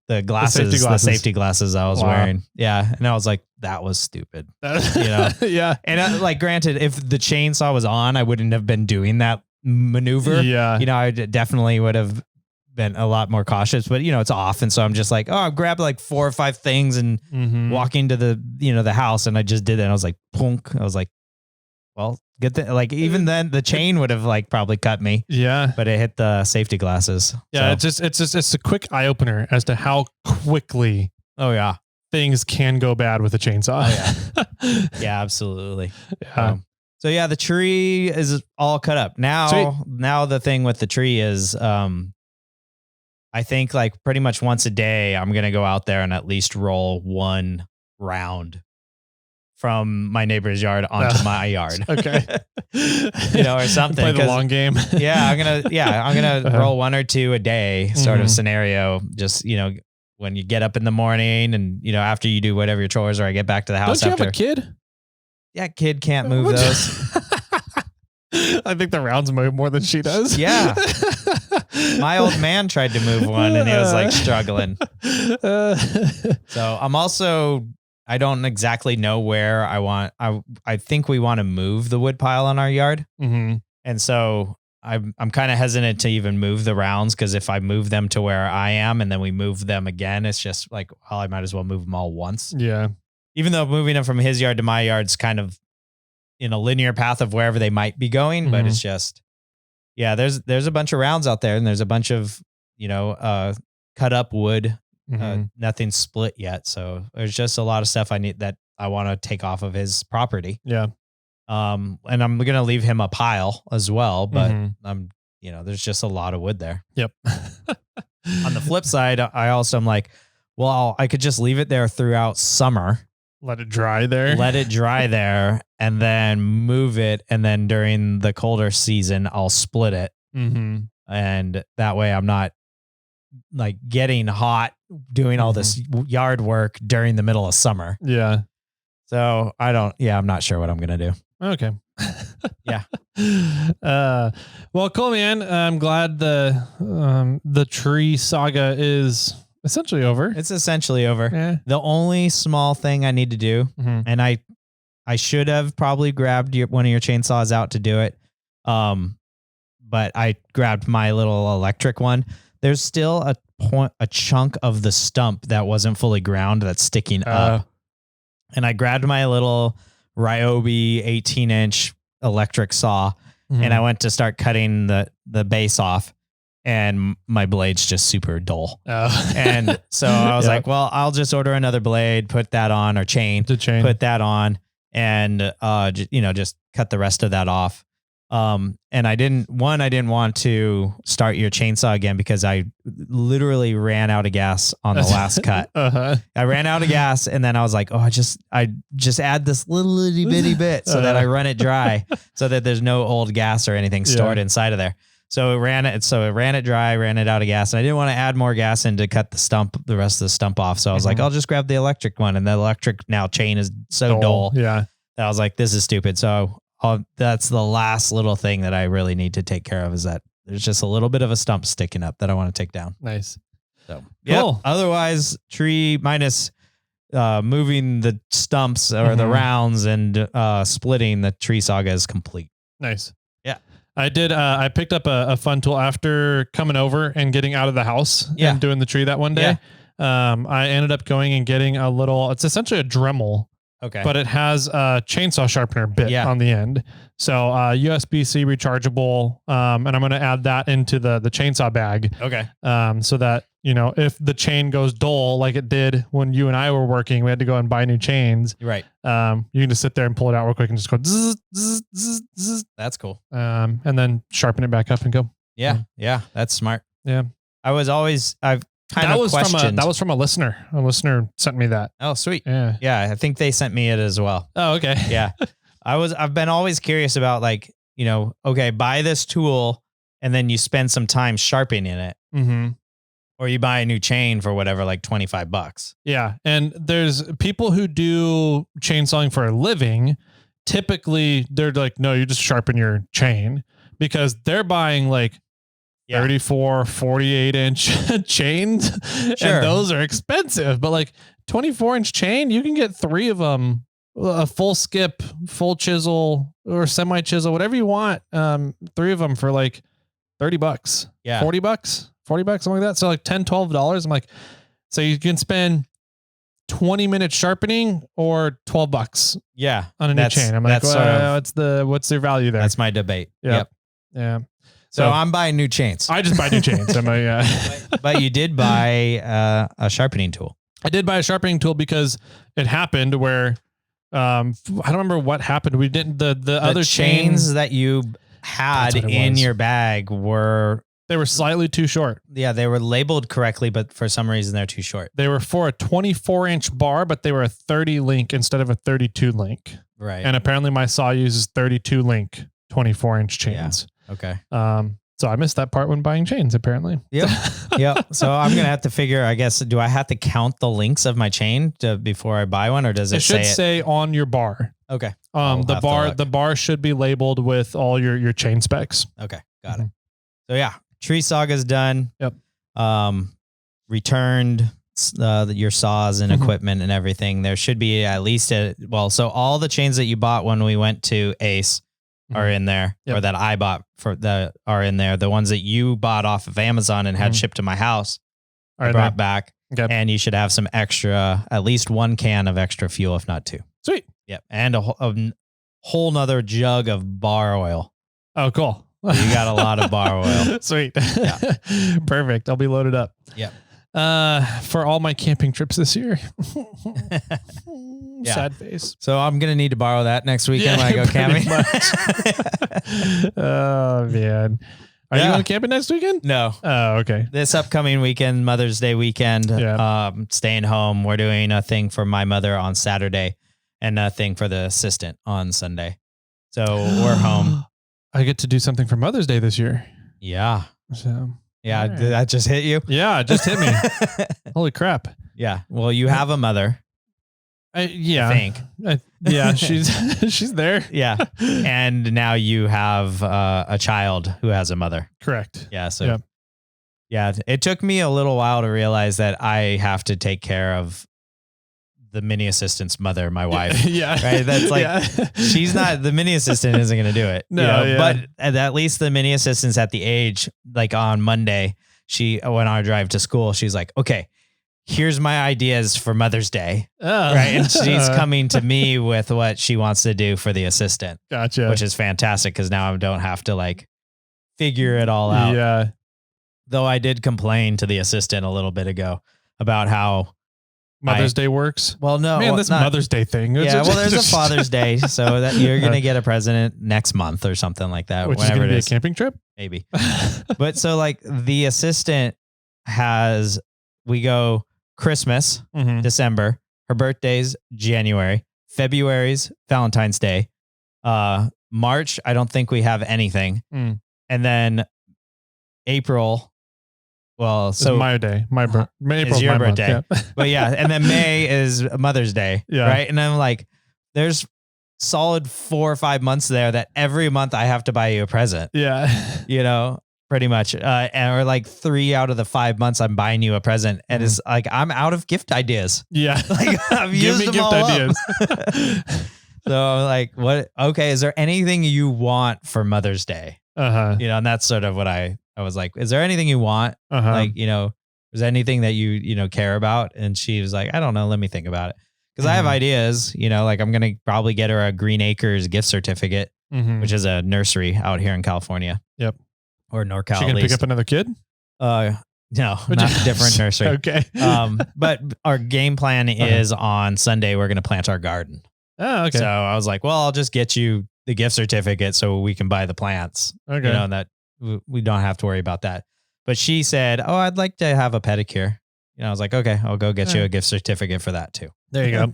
the safety glasses I was wearing. Yeah. And I was like, that was stupid, Yeah. And granted, if the chainsaw was on, I wouldn't have been doing that maneuver. Yeah. I definitely would have been a lot more cautious, but it's off. And so I'm just like, I grabbed 4 or 5 things and walking to the house. And I just did it. And I was like, punk. I was like, well, good thing. Even then the chain would have probably cut me. Yeah. But it hit the safety glasses. Yeah. So. It's a quick eye opener as to how quickly. Oh yeah. Things can go bad with a chainsaw. Oh, yeah. Yeah, absolutely. Yeah. So yeah, the tree is all cut up now. Sweet. Now the thing with the tree is, I think pretty much once a day, I'm going to go out there and at least roll one round from my neighbor's yard onto my yard. Okay. Or something. Play the long game. I'm going to roll 1 or 2 a day sort of scenario. Just, when you get up in the morning and, after you do whatever your chores or I get back to the house. Don't you have a kid? Yeah. Kid can't move those. I think the rounds move more than she does. Yeah. My old man tried to move one and he was like struggling. So I'm also, I don't exactly know where I think we want to move the wood pile on our yard. Mm-hmm. And so I'm kind of hesitant to even move the rounds, because if I move them to where I am and then we move them again, it's just like, well, I might as well move them all once. Yeah. Even though moving them from his yard to my yard's kind of in a linear path of wherever they might be going, but it's just, yeah, there's a bunch of rounds out there, and there's a bunch of, cut up wood, nothing split yet. So there's just a lot of stuff that I want to take off of his property. Yeah. And I'm going to leave him a pile as well, but there's just a lot of wood there. Yep. On the flip side, I also am like, well, I could just leave it there throughout summer. Let it dry there. And then move it. And then during the colder season, I'll split it. Mm-hmm. And that way I'm not like getting hot doing all this yard work during the middle of summer. Yeah. So I'm not sure what I'm going to do. Okay. Yeah. Well, cool, man. I'm glad the tree saga is essentially over. It's essentially over. Yeah. The only small thing I need to do, and I should have probably grabbed one of your chainsaws out to do it. But I grabbed my little electric one. There's still a chunk of the stump that wasn't fully ground that's sticking up. And I grabbed my little Ryobi 18-inch electric saw, and I went to start cutting the base off, and my blade's just super dull. And so I was like, well, I'll just order another blade, put that on, or put that on, and just cut the rest of that off. And I didn't want to start your chainsaw again because I literally ran out of gas on the last cut. I ran out of gas, and then I was like, I just add this little itty bitty bit so that I run it dry so that there's no old gas or anything stored inside of there. So it ran it dry, ran it out of gas, and I didn't want to add more gas in to cut the rest of the stump off. So I was like, I'll just grab the electric one, and the electric chain is so dull. Yeah. That I was like, this is stupid. So that's the last little thing that I really need to take care of, is that there's just a little bit of a stump sticking up that I want to take down. Nice. So cool. Otherwise, tree minus moving the stumps or the rounds and splitting the tree saga is complete. Nice. Yeah. I did. I picked up a fun tool after coming over and getting out of the house and doing the tree that one day. I ended up going and getting it's essentially a Dremel. Okay. But it has a chainsaw sharpener bit on the end. So USB-C rechargeable. And I'm going to add that into the chainsaw bag. Okay. So that, if the chain goes dull, like it did when you and I were working, we had to go and buy new chains. Right. You can just sit there and pull it out real quick and just go zzz, zzz, zzz, zzz. That's cool. And then sharpen it back up and go. Yeah. Yeah. That's smart. Yeah. That was from a listener. A listener sent me that. Oh, sweet. Yeah. Yeah. I think they sent me it as well. Oh, okay. Yeah. I've been always curious about buy this tool and then you spend some time sharpening it. Mm-hmm. Or you buy a new chain for whatever, like $25. Yeah. And there's people who do chainsawing for a living. Typically they're like, no, you just sharpen your chain, because they're buying 34, 48-inch chains. Sure. And those are expensive, but 24-inch chain, you can get 3 of them, a full skip, full chisel, or semi chisel, whatever you want. 3 of them for $30. Yeah. $40, something like that. So $10, $12. I'm like, so you can spend 20 minutes sharpening or $12. Yeah. On a new chain. I'm like, what's their value there? That's my debate. Yep. Yeah. So I'm buying new chains. I just buy new chains. But you did buy a sharpening tool. I did buy a sharpening tool because it happened where I don't remember what happened. We didn't the other chains that you had in your bag were slightly too short. Yeah, they were labeled correctly, but for some reason they're too short. They were for a 24-inch bar, but they were a 30 link instead of a 32 link. Right. And apparently my saw uses 32 link 24-inch chains. Yeah. Okay. So I missed that part when buying chains, apparently. Yep. Yep. So I'm going to have to figure, I guess, do I have to count the links of my chain before I buy one, or does it should say on your bar? Okay. The bar should be labeled with all your chain specs. Okay. Got it. So yeah, tree saga's done. Yep. Returned your saws and equipment and everything. There should be at least so all the chains that you bought when we went to Ace are in there, or that I bought are in there. The ones that you bought off of Amazon and had shipped to my house, I brought back. Okay. And you should have some extra, at least 1 can of extra fuel, if not 2. Sweet. Yep. And a whole nother jug of bar oil. Oh, cool. So you got a lot of bar oil. Sweet. Yeah. Perfect. I'll be loaded up. Yep. For all my camping trips this year. Yeah. Sad face. So I'm going to need to borrow that next weekend when I go camping. Oh, man. Are you going camping next weekend? No. Oh, okay. This upcoming weekend, Mother's Day weekend, staying home. We're doing a thing for my mother on Saturday and a thing for the assistant on Sunday. So we're home. I get to do something for Mother's Day this year. Yeah. So yeah, did that just hit you? Yeah, it just hit me. Holy crap. Yeah. Well, you have a mother. I think. Yeah, she's there. Yeah. And now you have a child who has a mother. Correct. Yeah. So, yeah, it took me a little while to realize that I have to take care of the mini assistant's mother, my wife. Yeah. Right. That's like, she's not, the mini assistant isn't going to do it. No. But at least the mini assistant's at the age, like on Monday, when I drive to school, she's like, okay, here's my ideas for Mother's Day. Oh. Right. And she's coming to me with what she wants to do for the assistant. Gotcha. Which is fantastic because now I don't have to like figure it all out. Yeah. Though I did complain to the assistant a little bit ago about how Mother's Day works. Well, no, man, this Mother's Day thing. Yeah, well, there's a Father's Day, so that you're gonna get a present next month or something like that. Which is gonna be a camping trip, maybe. But so like the assistant we go Christmas, December. Her birthday's January. February's Valentine's Day. March, I don't think we have anything, and then April. Well, so it's my day, April's your my birthday, month, but yeah, and then May is Mother's Day, right? And I'm like, there's solid 4 or 5 months there that every month I have to buy you a present. Yeah, pretty much, or like 3 out of the 5 months I'm buying you a present, and it's like I'm out of gift ideas. Yeah, like I've used them all up. So I'm like, what? Okay, is there anything you want for Mother's Day? And that's sort of what I was like, is there anything you want? Like, is there anything that you care about? And she was like, I don't know. Let me think about it. Cause I have ideas, like I'm going to probably get her a Green Acres gift certificate, which is a nursery out here in California. Yep. Or NorCal. She gonna pick up another kid? No, not a different nursery. Okay. But our game plan is on Sunday, we're going to plant our garden. Oh, okay. So I was like, well, I'll just get you the gift certificate so we can buy the plants. Okay. And that we don't have to worry about that. But she said, oh, I'd like to have a pedicure. I was like, okay, I'll go get you a gift certificate for that too. There you go.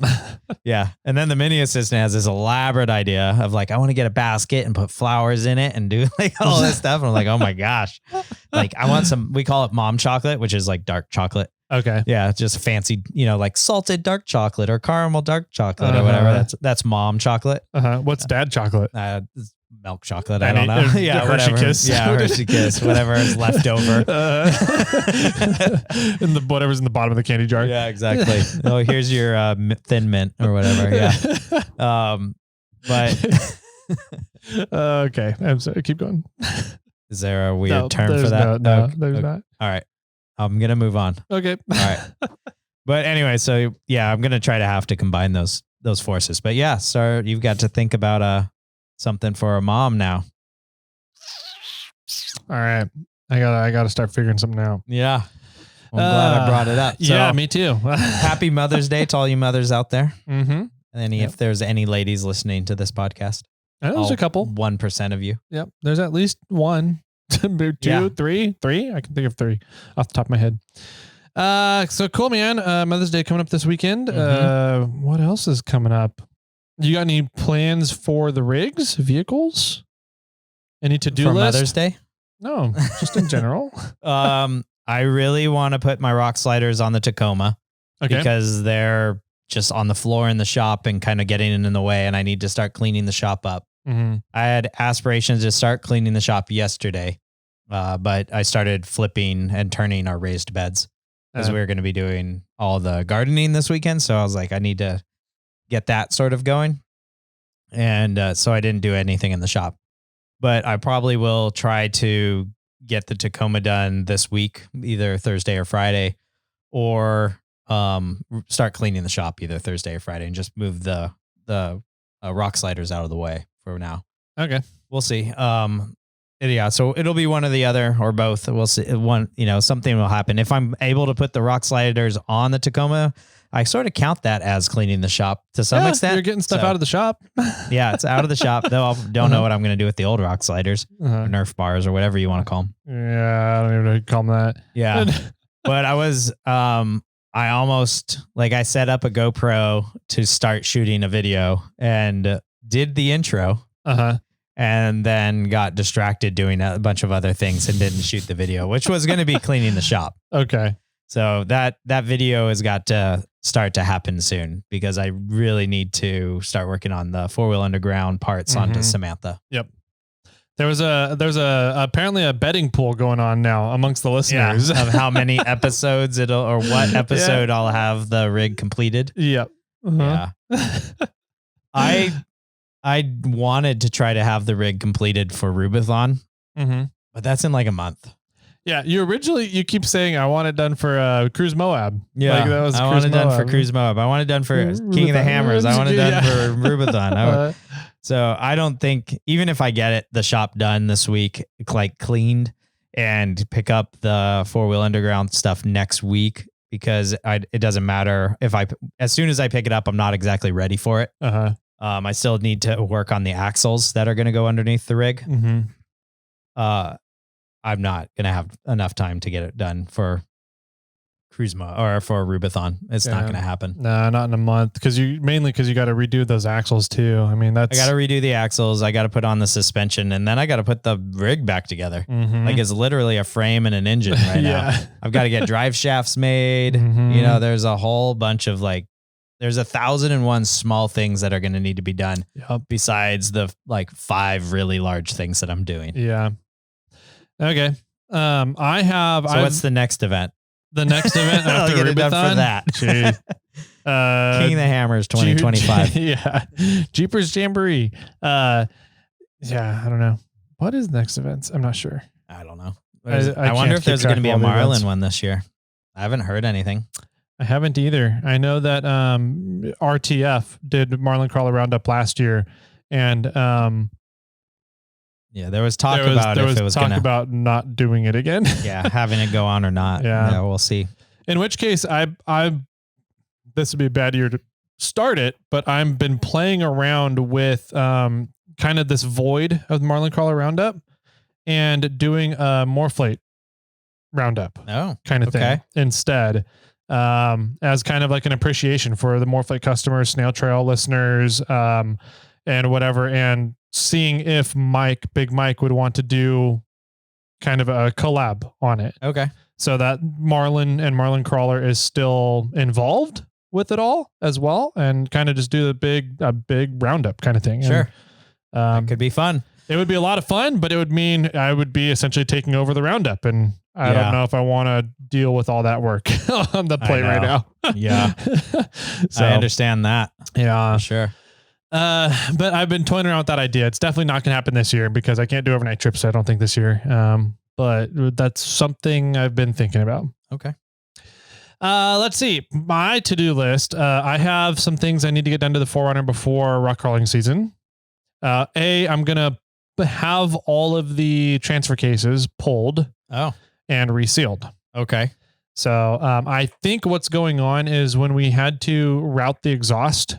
Yeah. And then the mini assistant has this elaborate idea of like, I want to get a basket and put flowers in it and do like all this stuff. And I'm like, oh my gosh. Like I want we call it mom chocolate, which is like dark chocolate. Okay. Yeah. Just fancy, like salted dark chocolate or caramel dark chocolate or whatever. That's mom chocolate. What's dad chocolate? Milk chocolate. I don't know. Yeah. Hershey whatever. Kiss. Yeah. Hershey Kiss. Whatever is left over. And whatever's in the bottom of the candy jar. Yeah, exactly. Oh, here's your Thin Mint or whatever. Yeah. But okay. I'm sorry. Keep going. Is there a weird term for that? No, there's not. All right. I'm going to move on. Okay. All right. But anyway, so yeah, I'm going to try to have to combine those forces. But yeah, you've got to think about something for a mom now. All right. I gotta start figuring something out. Yeah. Well, I'm glad I brought it up. So, yeah, me too. Happy Mother's Day to all you mothers out there. Mm-hmm. And if there's any ladies listening to this podcast. There's a couple. 1% of you. Yep. There's at least one, two, three. I can think of 3 off the top of my head. So cool, man. Mother's Day coming up this weekend. What else is coming up? You got any plans for the rigs, vehicles? Any to-do list? For Mother's Day? No, just in general. I really want to put my rock sliders on the Tacoma because they're just on the floor in the shop and kind of getting in the way, and I need to start cleaning the shop up. I had aspirations to start cleaning the shop yesterday, But I started flipping and turning our raised beds because we were going to be doing all the gardening this weekend. So I was like, I need to get that sort of going. And so I didn't do anything in the shop. But I probably will try to get the Tacoma done this week, either Thursday or Friday, or start cleaning the shop either Thursday or Friday and just move the rock sliders out of the way for now. Okay. We'll see. Yeah, so it'll be one or the other or both. We'll see. Something will happen. If I'm able to put the rock sliders on the Tacoma, I sort of count that as cleaning the shop to some extent. You're getting stuff out of the shop. Yeah, it's out of the shop. Though I don't know what I'm going to do with the old rock sliders, or Nerf bars, or whatever you want to call them. Yeah, I don't even know what to call them that. Yeah. But I almost, I set up a GoPro to start shooting a video and did the intro. And then got distracted doing a bunch of other things and didn't shoot the video, which was going to be cleaning the shop. Okay. So that video has got to start to happen soon because I really need to start working on the 4-wheel underground parts onto Samantha. Yep. There's apparently a betting pool going on now amongst the listeners of how many episodes what episode I'll have the rig completed. Yep. Yeah. I wanted to try to have the rig completed for Rubathon, but that's in like a month. Yeah, you keep saying I want it done for Cruise Moab. Yeah, I want it done for Cruise Moab. I want it done for King of the Hammers. I want it done for Rubathon. So I don't think, even if I get the shop done this week, cleaned, and pick up the 4-wheel underground stuff next week, because it doesn't matter as soon as I pick it up, I'm not exactly ready for it. I still need to work on the axles that are going to go underneath the rig. I'm not going to have enough time to get it done for Cruisema or for Rubathon. It's not going to happen. No, not in a month. Mainly because you got to redo those axles too. I mean, I got to redo the axles. I got to put on the suspension, and then I got to put the rig back together. It's literally a frame and an engine right now. I've got to get drive shafts made. There's a whole bunch of there's 1,001 small things that are going to need to be done besides the 5 really large things that I'm doing. Yeah. Okay. What's the next event? The next event after I'll get it done for that. King of the Hammers 2025. Yeah. Jeepers Jamboree. I don't know. What is next event? I'm not sure. I don't know. I wonder if there's going to be a Marlin one this year. I haven't heard anything. I haven't either. I know that RTF did Marlin Crawler Roundup last year, and there was talk about if it was talk about not doing it again. Yeah, having it go on or not. Yeah, we'll see. In which case, I this would be a bad year to start it, but I've been playing around with kind of this void of Marlin Crawler Roundup and doing a MORRFlate Roundup. Kind of thing instead. As kind of like an appreciation for the MORRFlate customers, Snail Trail listeners, and whatever, and seeing if Big Mike would want to do kind of a collab on it. Okay. So that Marlin and Marlin Crawler is still involved with it all as well, and kind of just do a big roundup kind of thing. Sure. And, that could be fun. It would be a lot of fun, but it would mean I would be essentially taking over the roundup, and I don't know if I want to deal with all that work on the plate right now. Yeah. So, I understand that. Yeah. For sure. But I've been toying around with that idea. It's definitely not going to happen this year because I can't do overnight trips. I don't think this year. But that's something I've been thinking about. Okay. Let's see. My to-do list. I have some things I need to get done to the Forerunner before rock crawling season. I'm going to have all of the transfer cases pulled. And resealed. Okay. So I think what's going on is when we had to route the exhaust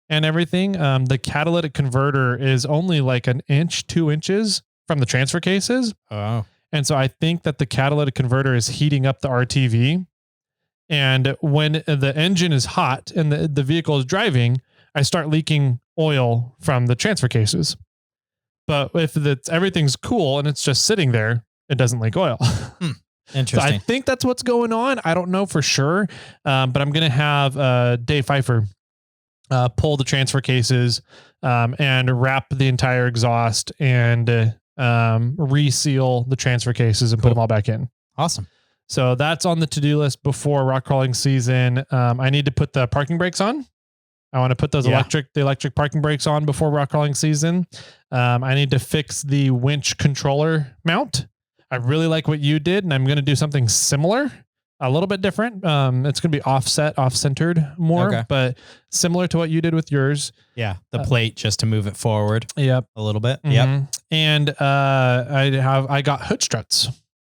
and everything, the catalytic converter is only like 2 inches from the transfer cases. Oh. And so I think that the catalytic converter is heating up the RTV. And when the engine is hot and the vehicle is driving, I start leaking oil from the transfer cases. But if everything's cool and it's just sitting there, it doesn't leak oil. Interesting. So I think that's what's going on. I don't know for sure. But I'm going to have Dave Pfeiffer pull the transfer cases and wrap the entire exhaust and reseal the transfer cases and put them all back in. Awesome. So that's on the to-do list before rock crawling season. I need to put the parking brakes on. I want to put those electric parking brakes on before rock crawling season. I need to fix the winch controller mount. I really like what you did, and I'm going to do something similar, a little bit different. It's going to be off-centered more, but similar to what you did with yours. Yeah, the plate just to move it forward. Yep, a little bit. Mm-hmm. Yep, and I got hood struts.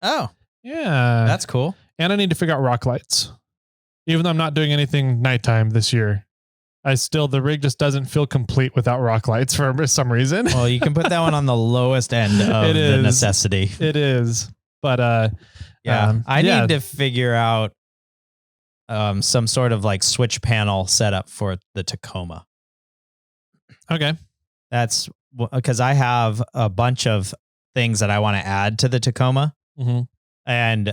Oh, yeah, that's cool. And I need to figure out rock lights, even though I'm not doing anything nighttime this year. The rig just doesn't feel complete without rock lights for some reason. Well, you can put that one on the lowest end of the necessity. It is. But I need to figure out some sort of like switch panel setup for the Tacoma. Okay. That's because I have a bunch of things that I want to add to the Tacoma, and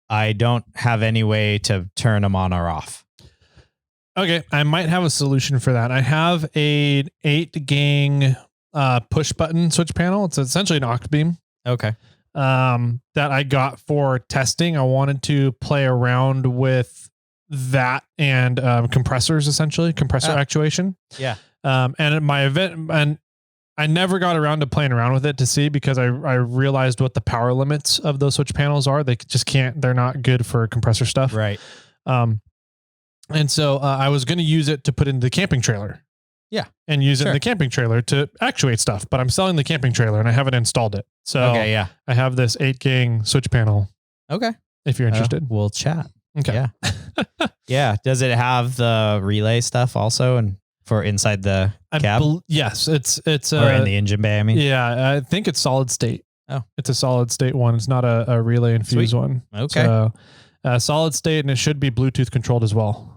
I don't have any way to turn them on or off. Okay, I might have a solution for that. I have a 8-gang push button switch panel. It's essentially an aux beam. Okay. That I got for testing. I wanted to play around with that and compressors, essentially compressor actuation. Yeah. And at my event, and I never got around to playing around with it to see, because I realized what the power limits of those switch panels are. They just can't. They're not good for compressor stuff. Right. And so I was going to use it to put into the camping trailer. Yeah. And use it in the camping trailer to actuate stuff, but I'm selling the camping trailer and I haven't installed it. So I have this 8-gang switch panel. Okay. If you're interested, we'll chat. Okay. Yeah. Yeah. Does it have the relay stuff also and for inside the cab? Yes. It's or in the engine bay. I mean, yeah, I think it's solid state. Oh, it's a solid state one. It's not a relay infused one. Okay. So solid state, and it should be Bluetooth controlled as well.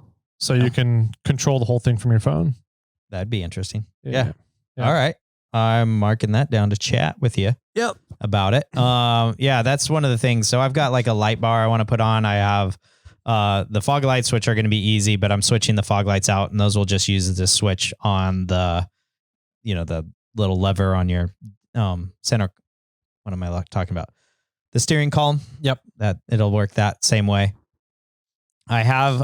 So you can control the whole thing from your phone. That'd be interesting. Yeah. All right. I'm marking that down to chat with you. Yep. About it. Yeah, that's one of the things. So I've got like a light bar I want to put on. I have the fog lights, which are going to be easy, but I'm switching the fog lights out, and those will just use the switch on the, the little lever on your center. What am I talking about? The steering column. Yep. That it'll work that same way. I have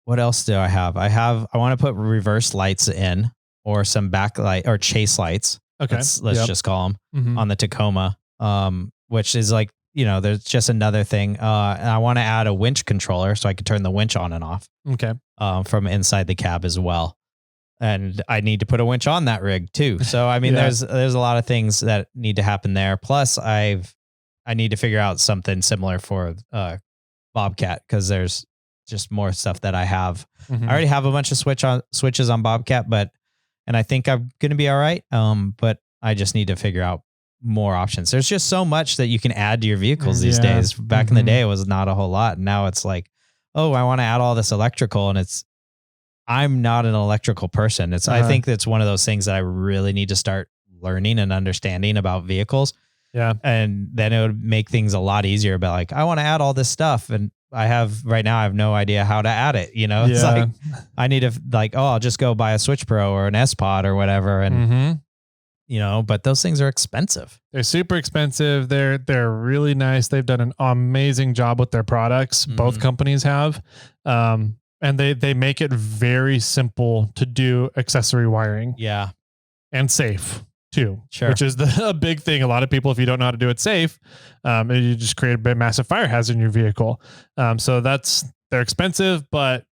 what else do I have? I want to put reverse lights in, or some backlight or chase lights. Okay. Let's just call them on the Tacoma, which is like, there's just another thing. And I want to add a winch controller so I can turn the winch on and off. Okay. From inside the cab as well. And I need to put a winch on that rig too. So, I mean, there's a lot of things that need to happen there. Plus I need to figure out something similar for Bobcat, because there's just more stuff that I have. I already have a bunch of switches on Bobcat, and I think I'm going to be all right. But I just need to figure out more options. There's just so much that you can add to your vehicles these days. Back in the day, it was not a whole lot. And now it's like, oh, I want to add all this electrical, and I'm not an electrical person. I think that's one of those things that I really need to start learning and understanding about vehicles. Yeah. And then it would make things a lot easier. But like, I want to add all this stuff, and right now I have no idea how to add it. It's like, I need to I'll just go buy a Switch Pro or an S-Pod or whatever. And, but those things are expensive. They're super expensive. They're really nice. They've done an amazing job with their products. Both companies have, and they make it very simple to do accessory wiring. Yeah. And safe too. Sure. Which is a big thing. A lot of people, if you don't know how to do it safe, you just create a massive fire hazard in your vehicle. So they're expensive, but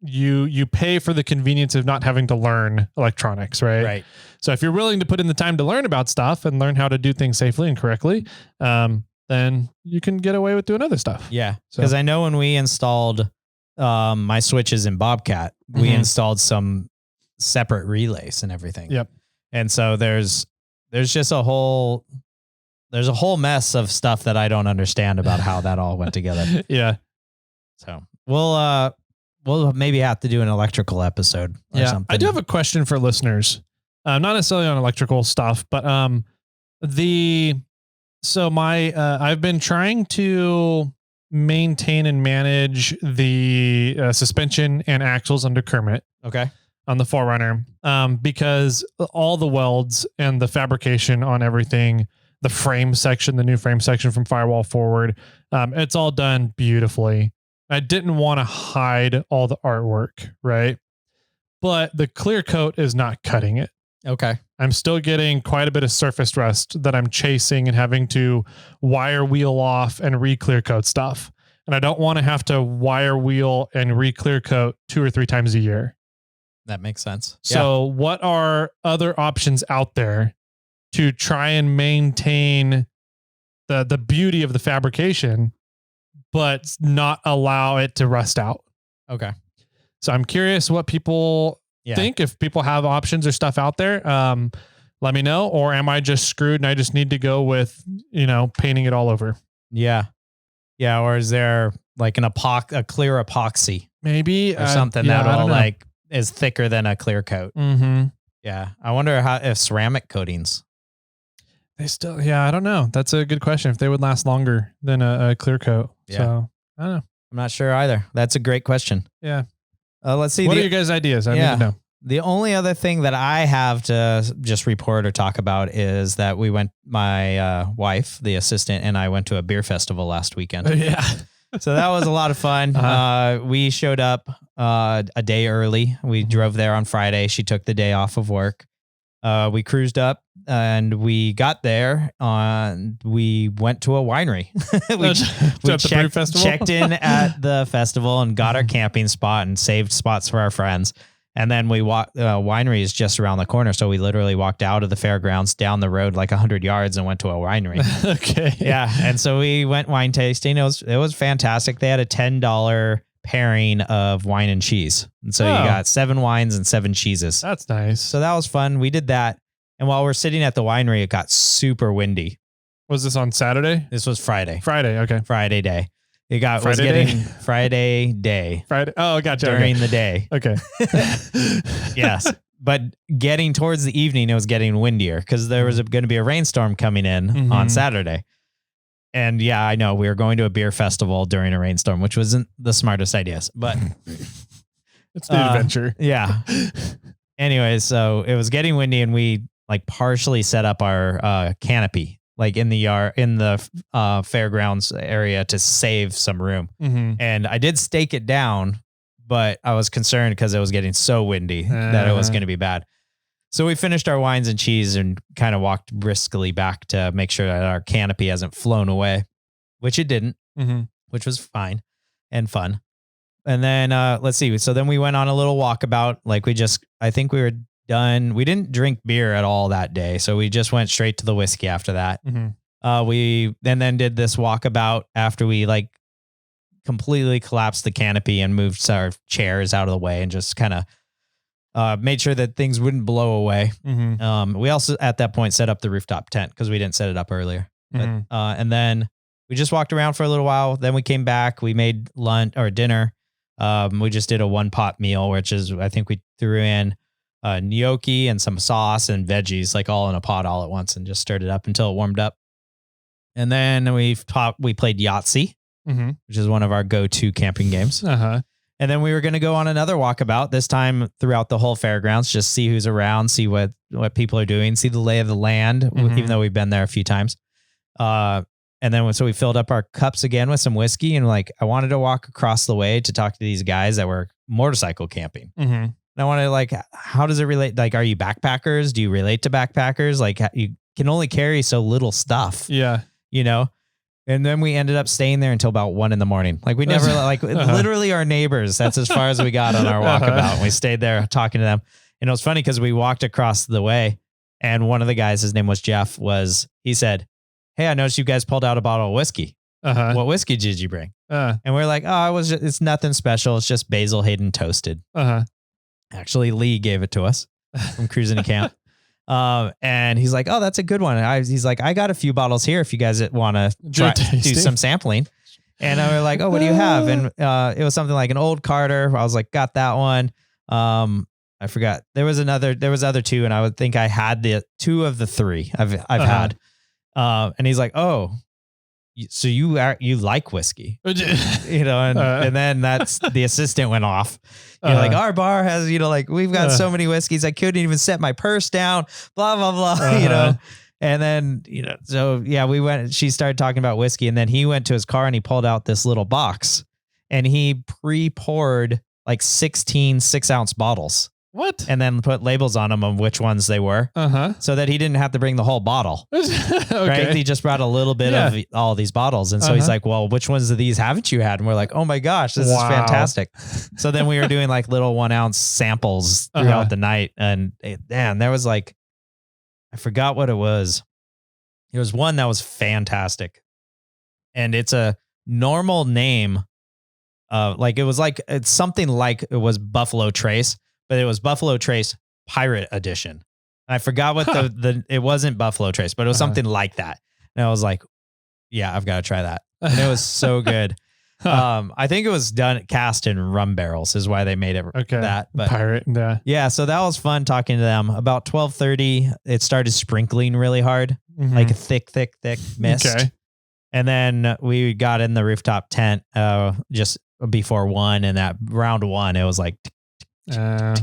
you pay for the convenience of not having to learn electronics, right? Right. So if you're willing to put in the time to learn about stuff and learn how to do things safely and correctly, then you can get away with doing other stuff. Yeah. Because I know when we installed my switches in Bobcat, we installed some separate relays and everything. Yep. And so there's just a whole mess of stuff that I don't understand about how that all went together. Yeah. So we'll maybe have to do an electrical episode or something. I do have a question for listeners. Not necessarily on electrical stuff, but I've been trying to maintain and manage the suspension and axles under Kermit. Okay. on the 4Runner, because all the welds and the fabrication on everything, the frame section, the new frame section from Firewall forward, it's all done beautifully. I didn't want to hide all the artwork, right? But the clear coat is not cutting it. Okay. I'm still getting quite a bit of surface rust that I'm chasing and having to wire wheel off and re-clear coat stuff. And I don't want to have to wire wheel and re-clear coat 2 or 3 times a year. That makes sense. So what are other options out there to try and maintain the beauty of the fabrication, but not allow it to rust out? Okay. So I'm curious what people think. If people have options or stuff out there, let me know. Or am I just screwed and I just need to go with, painting it all over? Yeah. Yeah. Or is there like a clear epoxy maybe or something that'll like is thicker than a clear coat? Mm-hmm. Yeah. I wonder if ceramic coatings. They still, I don't know. That's a good question. If they would last longer than a clear coat. Yeah. So I don't know. I'm not sure either. That's a great question. Yeah. Let's see. What are your guys' ideas? I need to know. The only other thing that I have to just report or talk about is that my wife, the assistant, and I went to a beer festival last weekend. Yeah. So that was a lot of fun. We showed up a day early. We drove there on Friday. She took the day off of work. We cruised up and we got there and we went to a winery. we checked in at the festival and got our camping spot and saved spots for our friends. And then we walked, winery is just around the corner. So we literally walked out of the fairgrounds down the road like 100 yards and went to a winery. Okay. Yeah. And so we went wine tasting. It was fantastic. They had a $10 pairing of wine and cheese. And so you got 7 wines and 7 cheeses. That's nice. So that was fun. We did that. And while we're sitting at the winery, it got super windy. Was this on Saturday? This was Friday. Friday. Okay. Friday day. Friday day. Friday. Oh, gotcha. During the day. Okay. Yes. But getting towards the evening, it was getting windier because there was going to be a rainstorm coming in on Saturday. And yeah, I know we were going to a beer festival during a rainstorm, which wasn't the smartest ideas, but it's the adventure. Yeah. Anyways, so it was getting windy and we like partially set up our canopy like in the yard, in the fairgrounds area to save some room. And I did stake it down, but I was concerned because it was getting so windy that it was going to be bad. So we finished our wines and cheese and kind of walked briskly back to make sure that our canopy hasn't flown away, which it didn't, which was fine and fun. And then let's see. So then we went on a little walkabout. Like I think we were done. We didn't drink beer at all that day. So we just went straight to the whiskey after that. We then did this walkabout after we like completely collapsed the canopy and moved our chairs out of the way and just kind of made sure that things wouldn't blow away. We also at that point set up the rooftop tent because we didn't set it up earlier. But, and then we just walked around for a little while. Then we came back. We made lunch or dinner. We just did a 1-pot meal, which is I think we threw in gnocchi and some sauce and veggies, like all in a pot all at once, and just stirred it up until it warmed up. And then we played Yahtzee, which is one of our go-to camping games. And then we were going to go on another walkabout, this time throughout the whole fairgrounds, just see who's around, see what people are doing, see the lay of the land, even though we've been there a few times. And then so we filled up our cups again with some whiskey, and like I wanted to walk across the way to talk to these guys that were motorcycle camping. And I wanted like, how does it relate? Like, are you backpackers? Do you relate to backpackers? Like you can only carry so little stuff. Yeah. And then we ended up staying there until about 1 a.m. Like we never literally our neighbors. That's as far as we got on our walkabout. And we stayed there talking to them. And it was funny because we walked across the way and one of the guys, his name was Jeff, he said, "Hey, I noticed you guys pulled out a bottle of whiskey. What whiskey did you bring?" And we're like, "Oh, it's nothing special. It's just Basil Hayden toasted." Actually, Lee gave it to us from cruising to camp. And he's like, "Oh, that's a good one." He's like, "I got a few bottles here if you guys want to do some sampling." And I was like, "Oh, what do you have?" And it was something like an old Carter. I was like, "Got that one." I forgot. There was other 2, and I would think I had the 2 of the 3 I've had. And he's like, "Oh, so you like whiskey, you know, and then that's the assistant went off. You're like, our bar has, you know, like we've got so many whiskeys. I couldn't even set my purse down, blah, blah, blah, you know? And then, you know, so yeah, she started talking about whiskey, and then he went to his car and he pulled out this little box and he pre-poured like 16 6-ounce bottles. What? And then put labels on them of which ones they were. So that he didn't have to bring the whole bottle. Right? He just brought a little bit of all these bottles. And so he's like, well, which ones of these haven't you had? And we're like, oh my gosh, this is fantastic. So then we were doing like little 1 ounce samples throughout the night. And man, there was like, I forgot what it was. There was one that was fantastic. And it's a normal name. It's something like it was Buffalo Trace. But it was Buffalo Trace Pirate Edition. And I forgot what it wasn't Buffalo Trace, but it was something like that. And I was like, yeah, I've got to try that. And it was so good. I think it was cast in rum barrels is why they made it that. But Pirate. Yeah. So that was fun talking to them. About 12:30, it started sprinkling really hard, like a thick mist. Okay. And then we got in the rooftop tent just before 1. And that round 1, it was like, you know,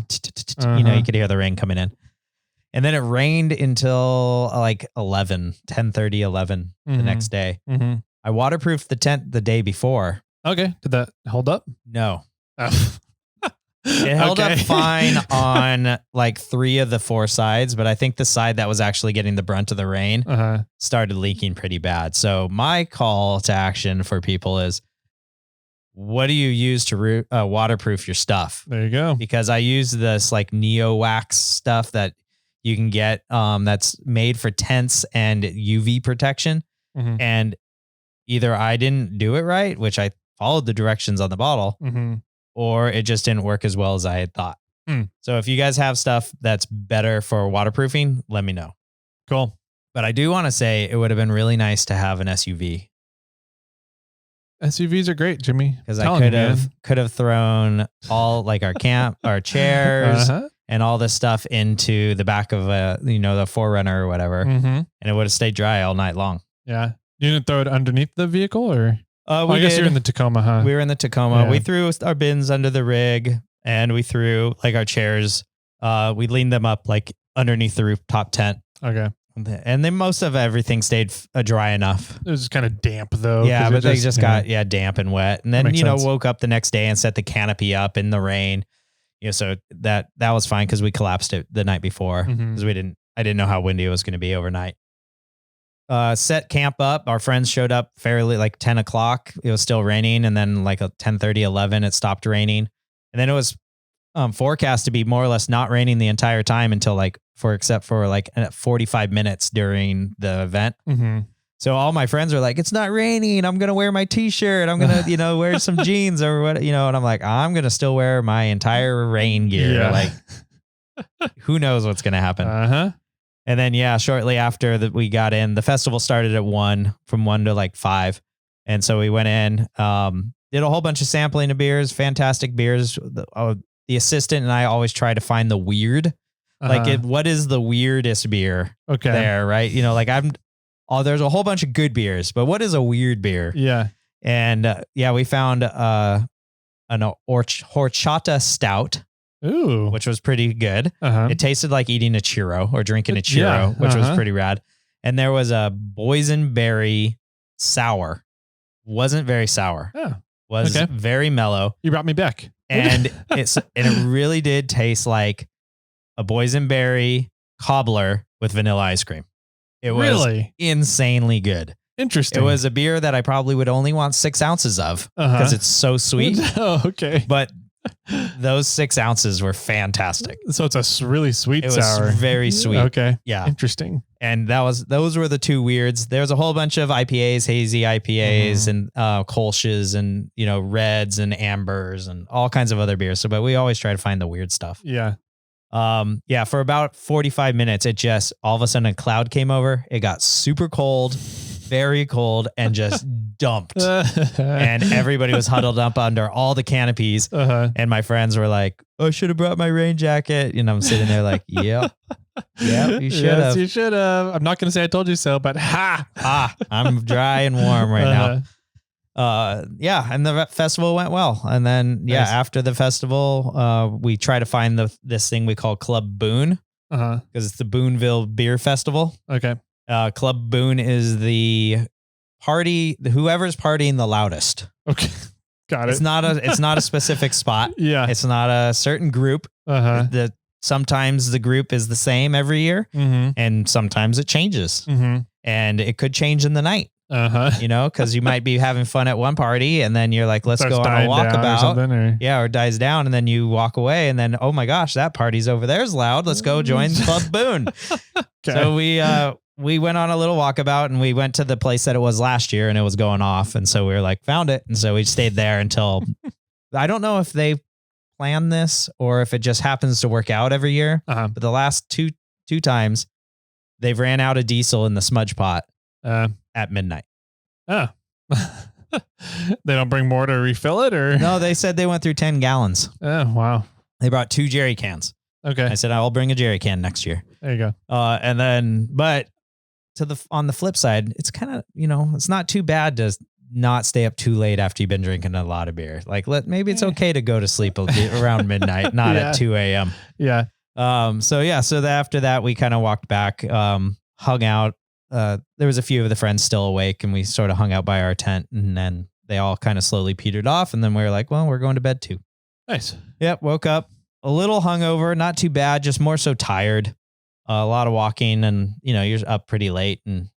you could hear the rain coming in. And then it rained until like 10:30, 11 the next day. I waterproofed the tent the day before. Okay. Did that hold up? No. It held up fine on like 3 of the 4 sides, but I think the side that was actually getting the brunt of the rain started leaking pretty bad. So my call to action for people is, what do you use to waterproof your stuff? There you go. Because I use this like Neo Wax stuff that you can get that's made for tents and UV protection. And either I didn't do it right, which I followed the directions on the bottle, or it just didn't work as well as I had thought. So if you guys have stuff that's better for waterproofing, let me know. Cool. But I do want to say it would have been really nice to have an SUV. SUVs are great, Jimmy. Because I could have thrown all like our chairs and all this stuff into the back of the 4Runner or whatever, and it would have stayed dry all night long. Yeah, you didn't throw it underneath the vehicle, or I guess you're in the Tacoma, huh? We were in the Tacoma. Yeah. We threw our bins under the rig, and we threw like our chairs. We leaned them up like underneath the rooftop tent. Okay. And then most of everything stayed dry enough. It was kind of damp though. Yeah, but they just got damp and wet. And then, woke up the next day and set the canopy up in the rain. So that was fine because we collapsed it the night before because I didn't know how windy it was going to be overnight. Set camp up. Our friends showed up fairly like 10 o'clock. It was still raining. And then like 10:30, 11, it stopped raining. And then it was forecast to be more or less not raining the entire time until except for 45 minutes during the event. So all my friends are like, it's not raining. I'm going to wear my t-shirt. I'm going to, wear some jeans or what, and I'm like, I'm going to still wear my entire rain gear. Yeah. Like who knows what's going to happen. And then, shortly after that we got in, the festival started at 1, from 1 to 5. And so we went in, did a whole bunch of sampling of beers, fantastic beers. The assistant and I always try to find the weird, what is the weirdest beer there, right? There's a whole bunch of good beers, but what is a weird beer? Yeah. And we found an horchata stout, which was pretty good. It tasted like eating a churro or drinking a churro, which was pretty rad. And there was a boysenberry sour. Wasn't very sour. Was very mellow. You brought me back. And it really did taste like a boysenberry cobbler with vanilla ice cream. It was really insanely good. Interesting. It was a beer that I probably would only want 6 ounces of because it's so sweet. Oh, okay. But those 6 ounces were fantastic. So it's a really sweet sour. It was very sweet. Okay. Yeah. Interesting. And those were the 2 weirds. There's a whole bunch of IPAs, hazy IPAs, and Kolsch's, and reds and ambers and all kinds of other beers. But we always try to find the weird stuff. Yeah. For about 45 minutes, it just all of a sudden a cloud came over. It got super cold, very cold, and just dumped. And everybody was huddled up under all the canopies. And my friends were like, "Oh, I should have brought my rain jacket." I'm sitting there like, "Yep, Yeah, you should have. You should have. I'm not going to say I told you so, but I'm dry and warm right now. And the festival went well. And then, Nice. after the festival, we try to find this thing we call Club Boone because it's the Boonville Beer Festival. Okay. Club Boone is the party, whoever's partying the loudest. Okay. Got it. It's not a specific spot. Yeah. It's not a certain group. Sometimes the group is the same every year and sometimes it changes and it could change in the night. Because you might be having fun at one party and then you're like, let's go on a walkabout. Or dies down and then you walk away and then, oh my gosh, that party's over there's loud. Let's go join Club Boone. So we went on a little walkabout and we went to the place that it was last year and it was going off. And so we were like, found it. And so we stayed there until I don't know if they plan this or if it just happens to work out every year. But the last two times they've ran out of diesel in the smudge pot. At midnight. Oh. They don't bring more to refill it or? No, they said they went through 10 gallons. Oh, wow. They brought 2 jerry cans. Okay. I said, I'll bring a jerry can next year. There you go. But on the flip side, it's kind of, it's not too bad to not stay up too late after you've been drinking a lot of beer. Like maybe it's okay to go to sleep around midnight, not at 2 a.m. Yeah. So after that, we kind of walked back, hung out. There was a few of the friends still awake and we sort of hung out by our tent and then they all kind of slowly petered off. And then we were like, well, we're going to bed too. Nice. Yep. Woke up a little hungover, not too bad, just more so tired. A lot of walking and, you're up pretty late and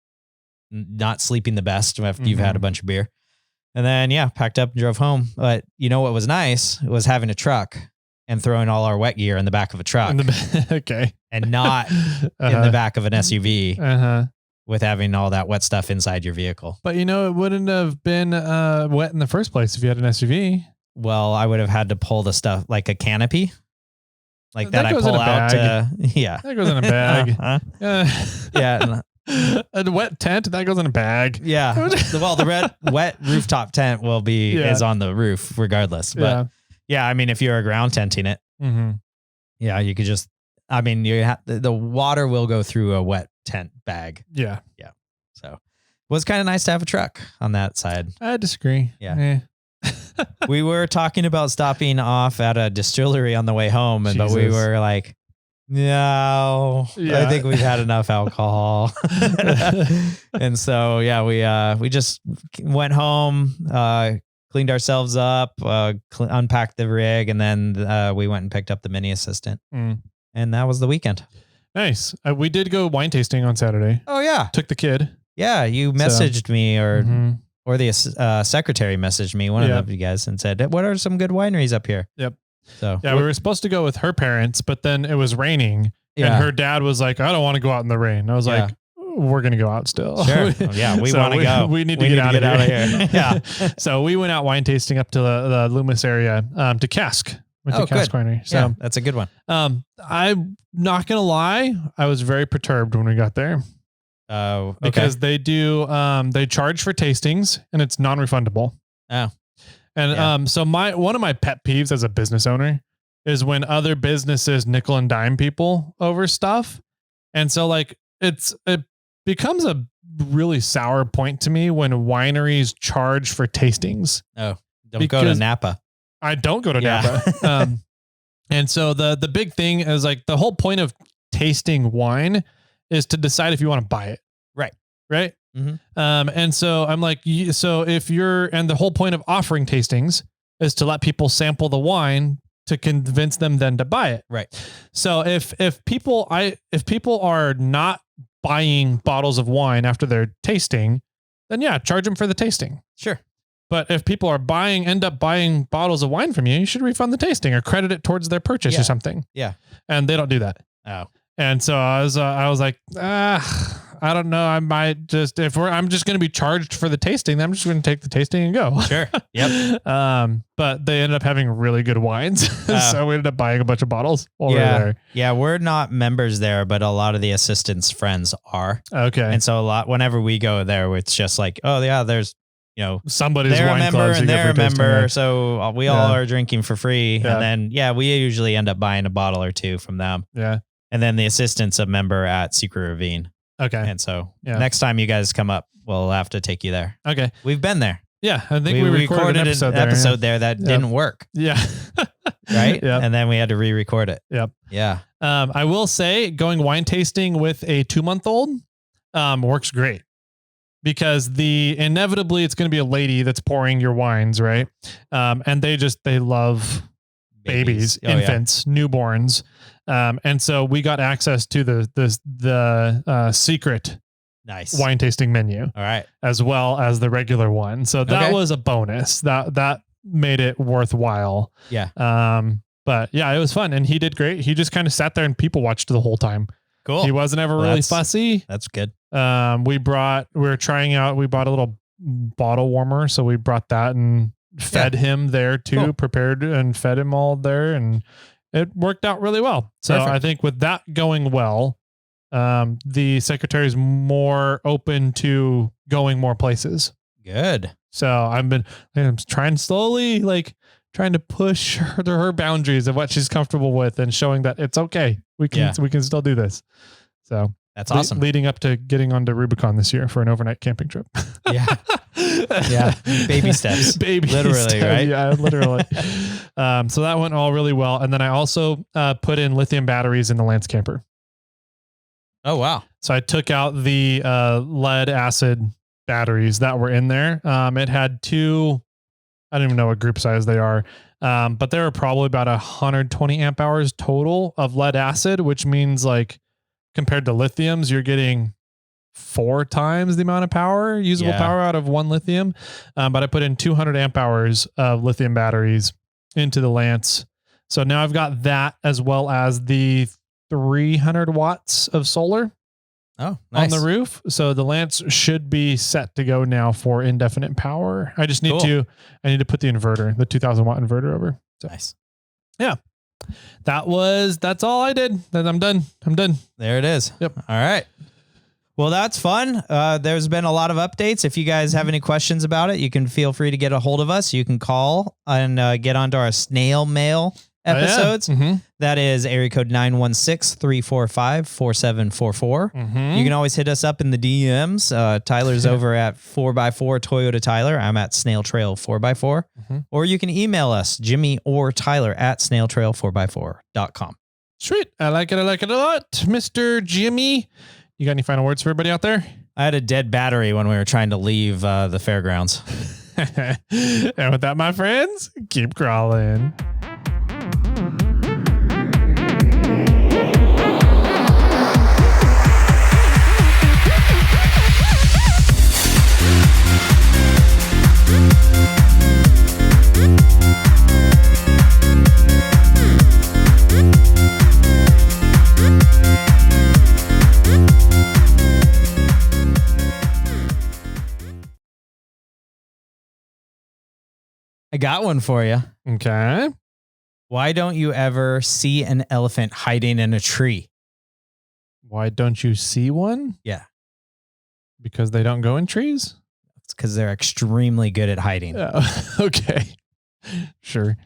not sleeping the best after you've had a bunch of beer. And then, packed up and drove home. But what was nice was having a truck and throwing all our wet gear in the back of a truck. Okay. And not in the back of an SUV. With having all that wet stuff inside your vehicle. But it wouldn't have been wet in the first place if you had an SUV. Well, I would have had to pull the stuff like a canopy. Like that I pull out. That goes in a bag. Yeah. A wet tent, that goes in a bag. Yeah. Well, the wet rooftop tent is on the roof regardless. But I mean, if you're ground tenting it, you could just, the water will go through a wet tent bag. Yeah. So it was kind of nice to have a truck on that side. I disagree. Yeah. We were talking about stopping off at a distillery on the way home, but we were like, no, I think we've had enough alcohol. And so, we just went home, cleaned ourselves up, unpacked the rig, and then we went and picked up the mini assistant. And that was the weekend. Nice. We did go wine tasting on Saturday. Oh, yeah. Took the kid. Yeah, you messaged me or the secretary messaged me, one of you guys, and said, what are some good wineries up here? Yep. So we were supposed to go with her parents, but then it was raining and her dad was like, I don't want to go out in the rain. I was like, we're going to go out still. Sure. We want to go. We need to get out of here. Yeah. So we went out wine tasting up to the Loomis area, to Cask. With the Cask Winery. So that's a good one. I'm not going to lie. I was very perturbed when we got there. Oh, because they do, they charge for tastings and it's non-refundable. Oh, and, so one of my pet peeves as a business owner is when other businesses nickel and dime people over stuff. And so it becomes a really sour point to me when wineries charge for tastings. Oh, don't go to Napa. I don't go to Napa. And so the big thing is the whole point of tasting wine is to decide if you want to buy it. Right. Mm-hmm. And so I'm like, so if and the whole point of offering tastings is to let people sample the wine to convince them then to buy it. Right. So if people are not buying bottles of wine after their tasting, then charge them for the tasting. Sure. But if people are end up buying bottles of wine from you, you should refund the tasting or credit it towards their purchase or something. Yeah. And they don't do that. Oh. And so I was like, I don't know. I might just, I'm just going to be charged for the tasting, then I'm just going to take the tasting and go. Sure. Yep. But they ended up having really good wines. So we ended up buying a bunch of bottles while we were there. Yeah. We're not members there, but a lot of the assistants' friends are. Okay. And so whenever we go there, it's just like, oh yeah, there's, somebody's they're wine a member clubs and they're a member. Tasting, right? So we all are drinking for free. And then, we usually end up buying a bottle or two from them. Yeah. And then the assistant's a member at Secret Ravine. Okay. And so next time you guys come up, we'll have to take you there. Okay. We've been there. Yeah. I think we recorded an episode there that didn't work. Yeah. Right? Yeah. And then we had to re-record it. Yep. Yeah. I will say going wine tasting with a 2-month-old works great because inevitably it's going to be a lady that's pouring your wines, right? And they love babies, infants, newborns. And so we got access to the secret wine tasting menu. All right. As well as the regular one. So that was a bonus that made it worthwhile. Yeah. But yeah, it was fun and he did great. He just kind of sat there and people watched the whole time. Cool. He wasn't ever really fussy. That's good. We bought a little bottle warmer. So we brought that and fed him there too, prepared and fed him all there. And it worked out really well. So I think with that going well, the secretary is more open to going more places. Good. So I'm trying to push her boundaries of what she's comfortable with and showing that it's okay. We can still do this. So that's awesome. Leading up to getting onto Rubicon this year for an overnight camping trip. Yeah. Yeah. Baby steps. Literally, steps, right? Yeah, literally. So that went all really well. And then I also put in lithium batteries in the Lance camper. Oh, wow. So I took out the lead acid batteries that were in there. It had two, I don't even know what group size they are, but they were probably about 120 amp hours total of lead acid, which means like compared to lithiums, you're getting 4 times the amount of power, usable power out of one lithium. But I put in 200 amp hours of lithium batteries into the Lance. So now I've got that as well as the 300 watts of solar on the roof. So the Lance should be set to go now for indefinite power. I just need to put the inverter, the 2000 watt inverter over. So, nice. Yeah. That's all I did. I'm done. There it is. Yep. All right. Well, that's fun. There's been a lot of updates. If you guys have any questions about it, you can feel free to get a hold of us. You can call and get onto our snail mail episodes. That is area code 916-345-4744. You can always hit us up in the DMs. Tyler's over at 4x4 Toyota Tyler. I'm at SnailTrail4x4. Or you can email us, Jimmy or Tyler at SnailTrail4x4.com. Sweet. I like it a lot. Mr. Jimmy, you got any final words for everybody out there? I had a dead battery when we were trying to leave the fairgrounds. And with that, my friends, keep crawling. I got one for you. Okay. Why don't you ever see an elephant hiding in a tree? Why don't you see one? Yeah. Because they don't go in trees? It's because they're extremely good at hiding. Okay. Sure.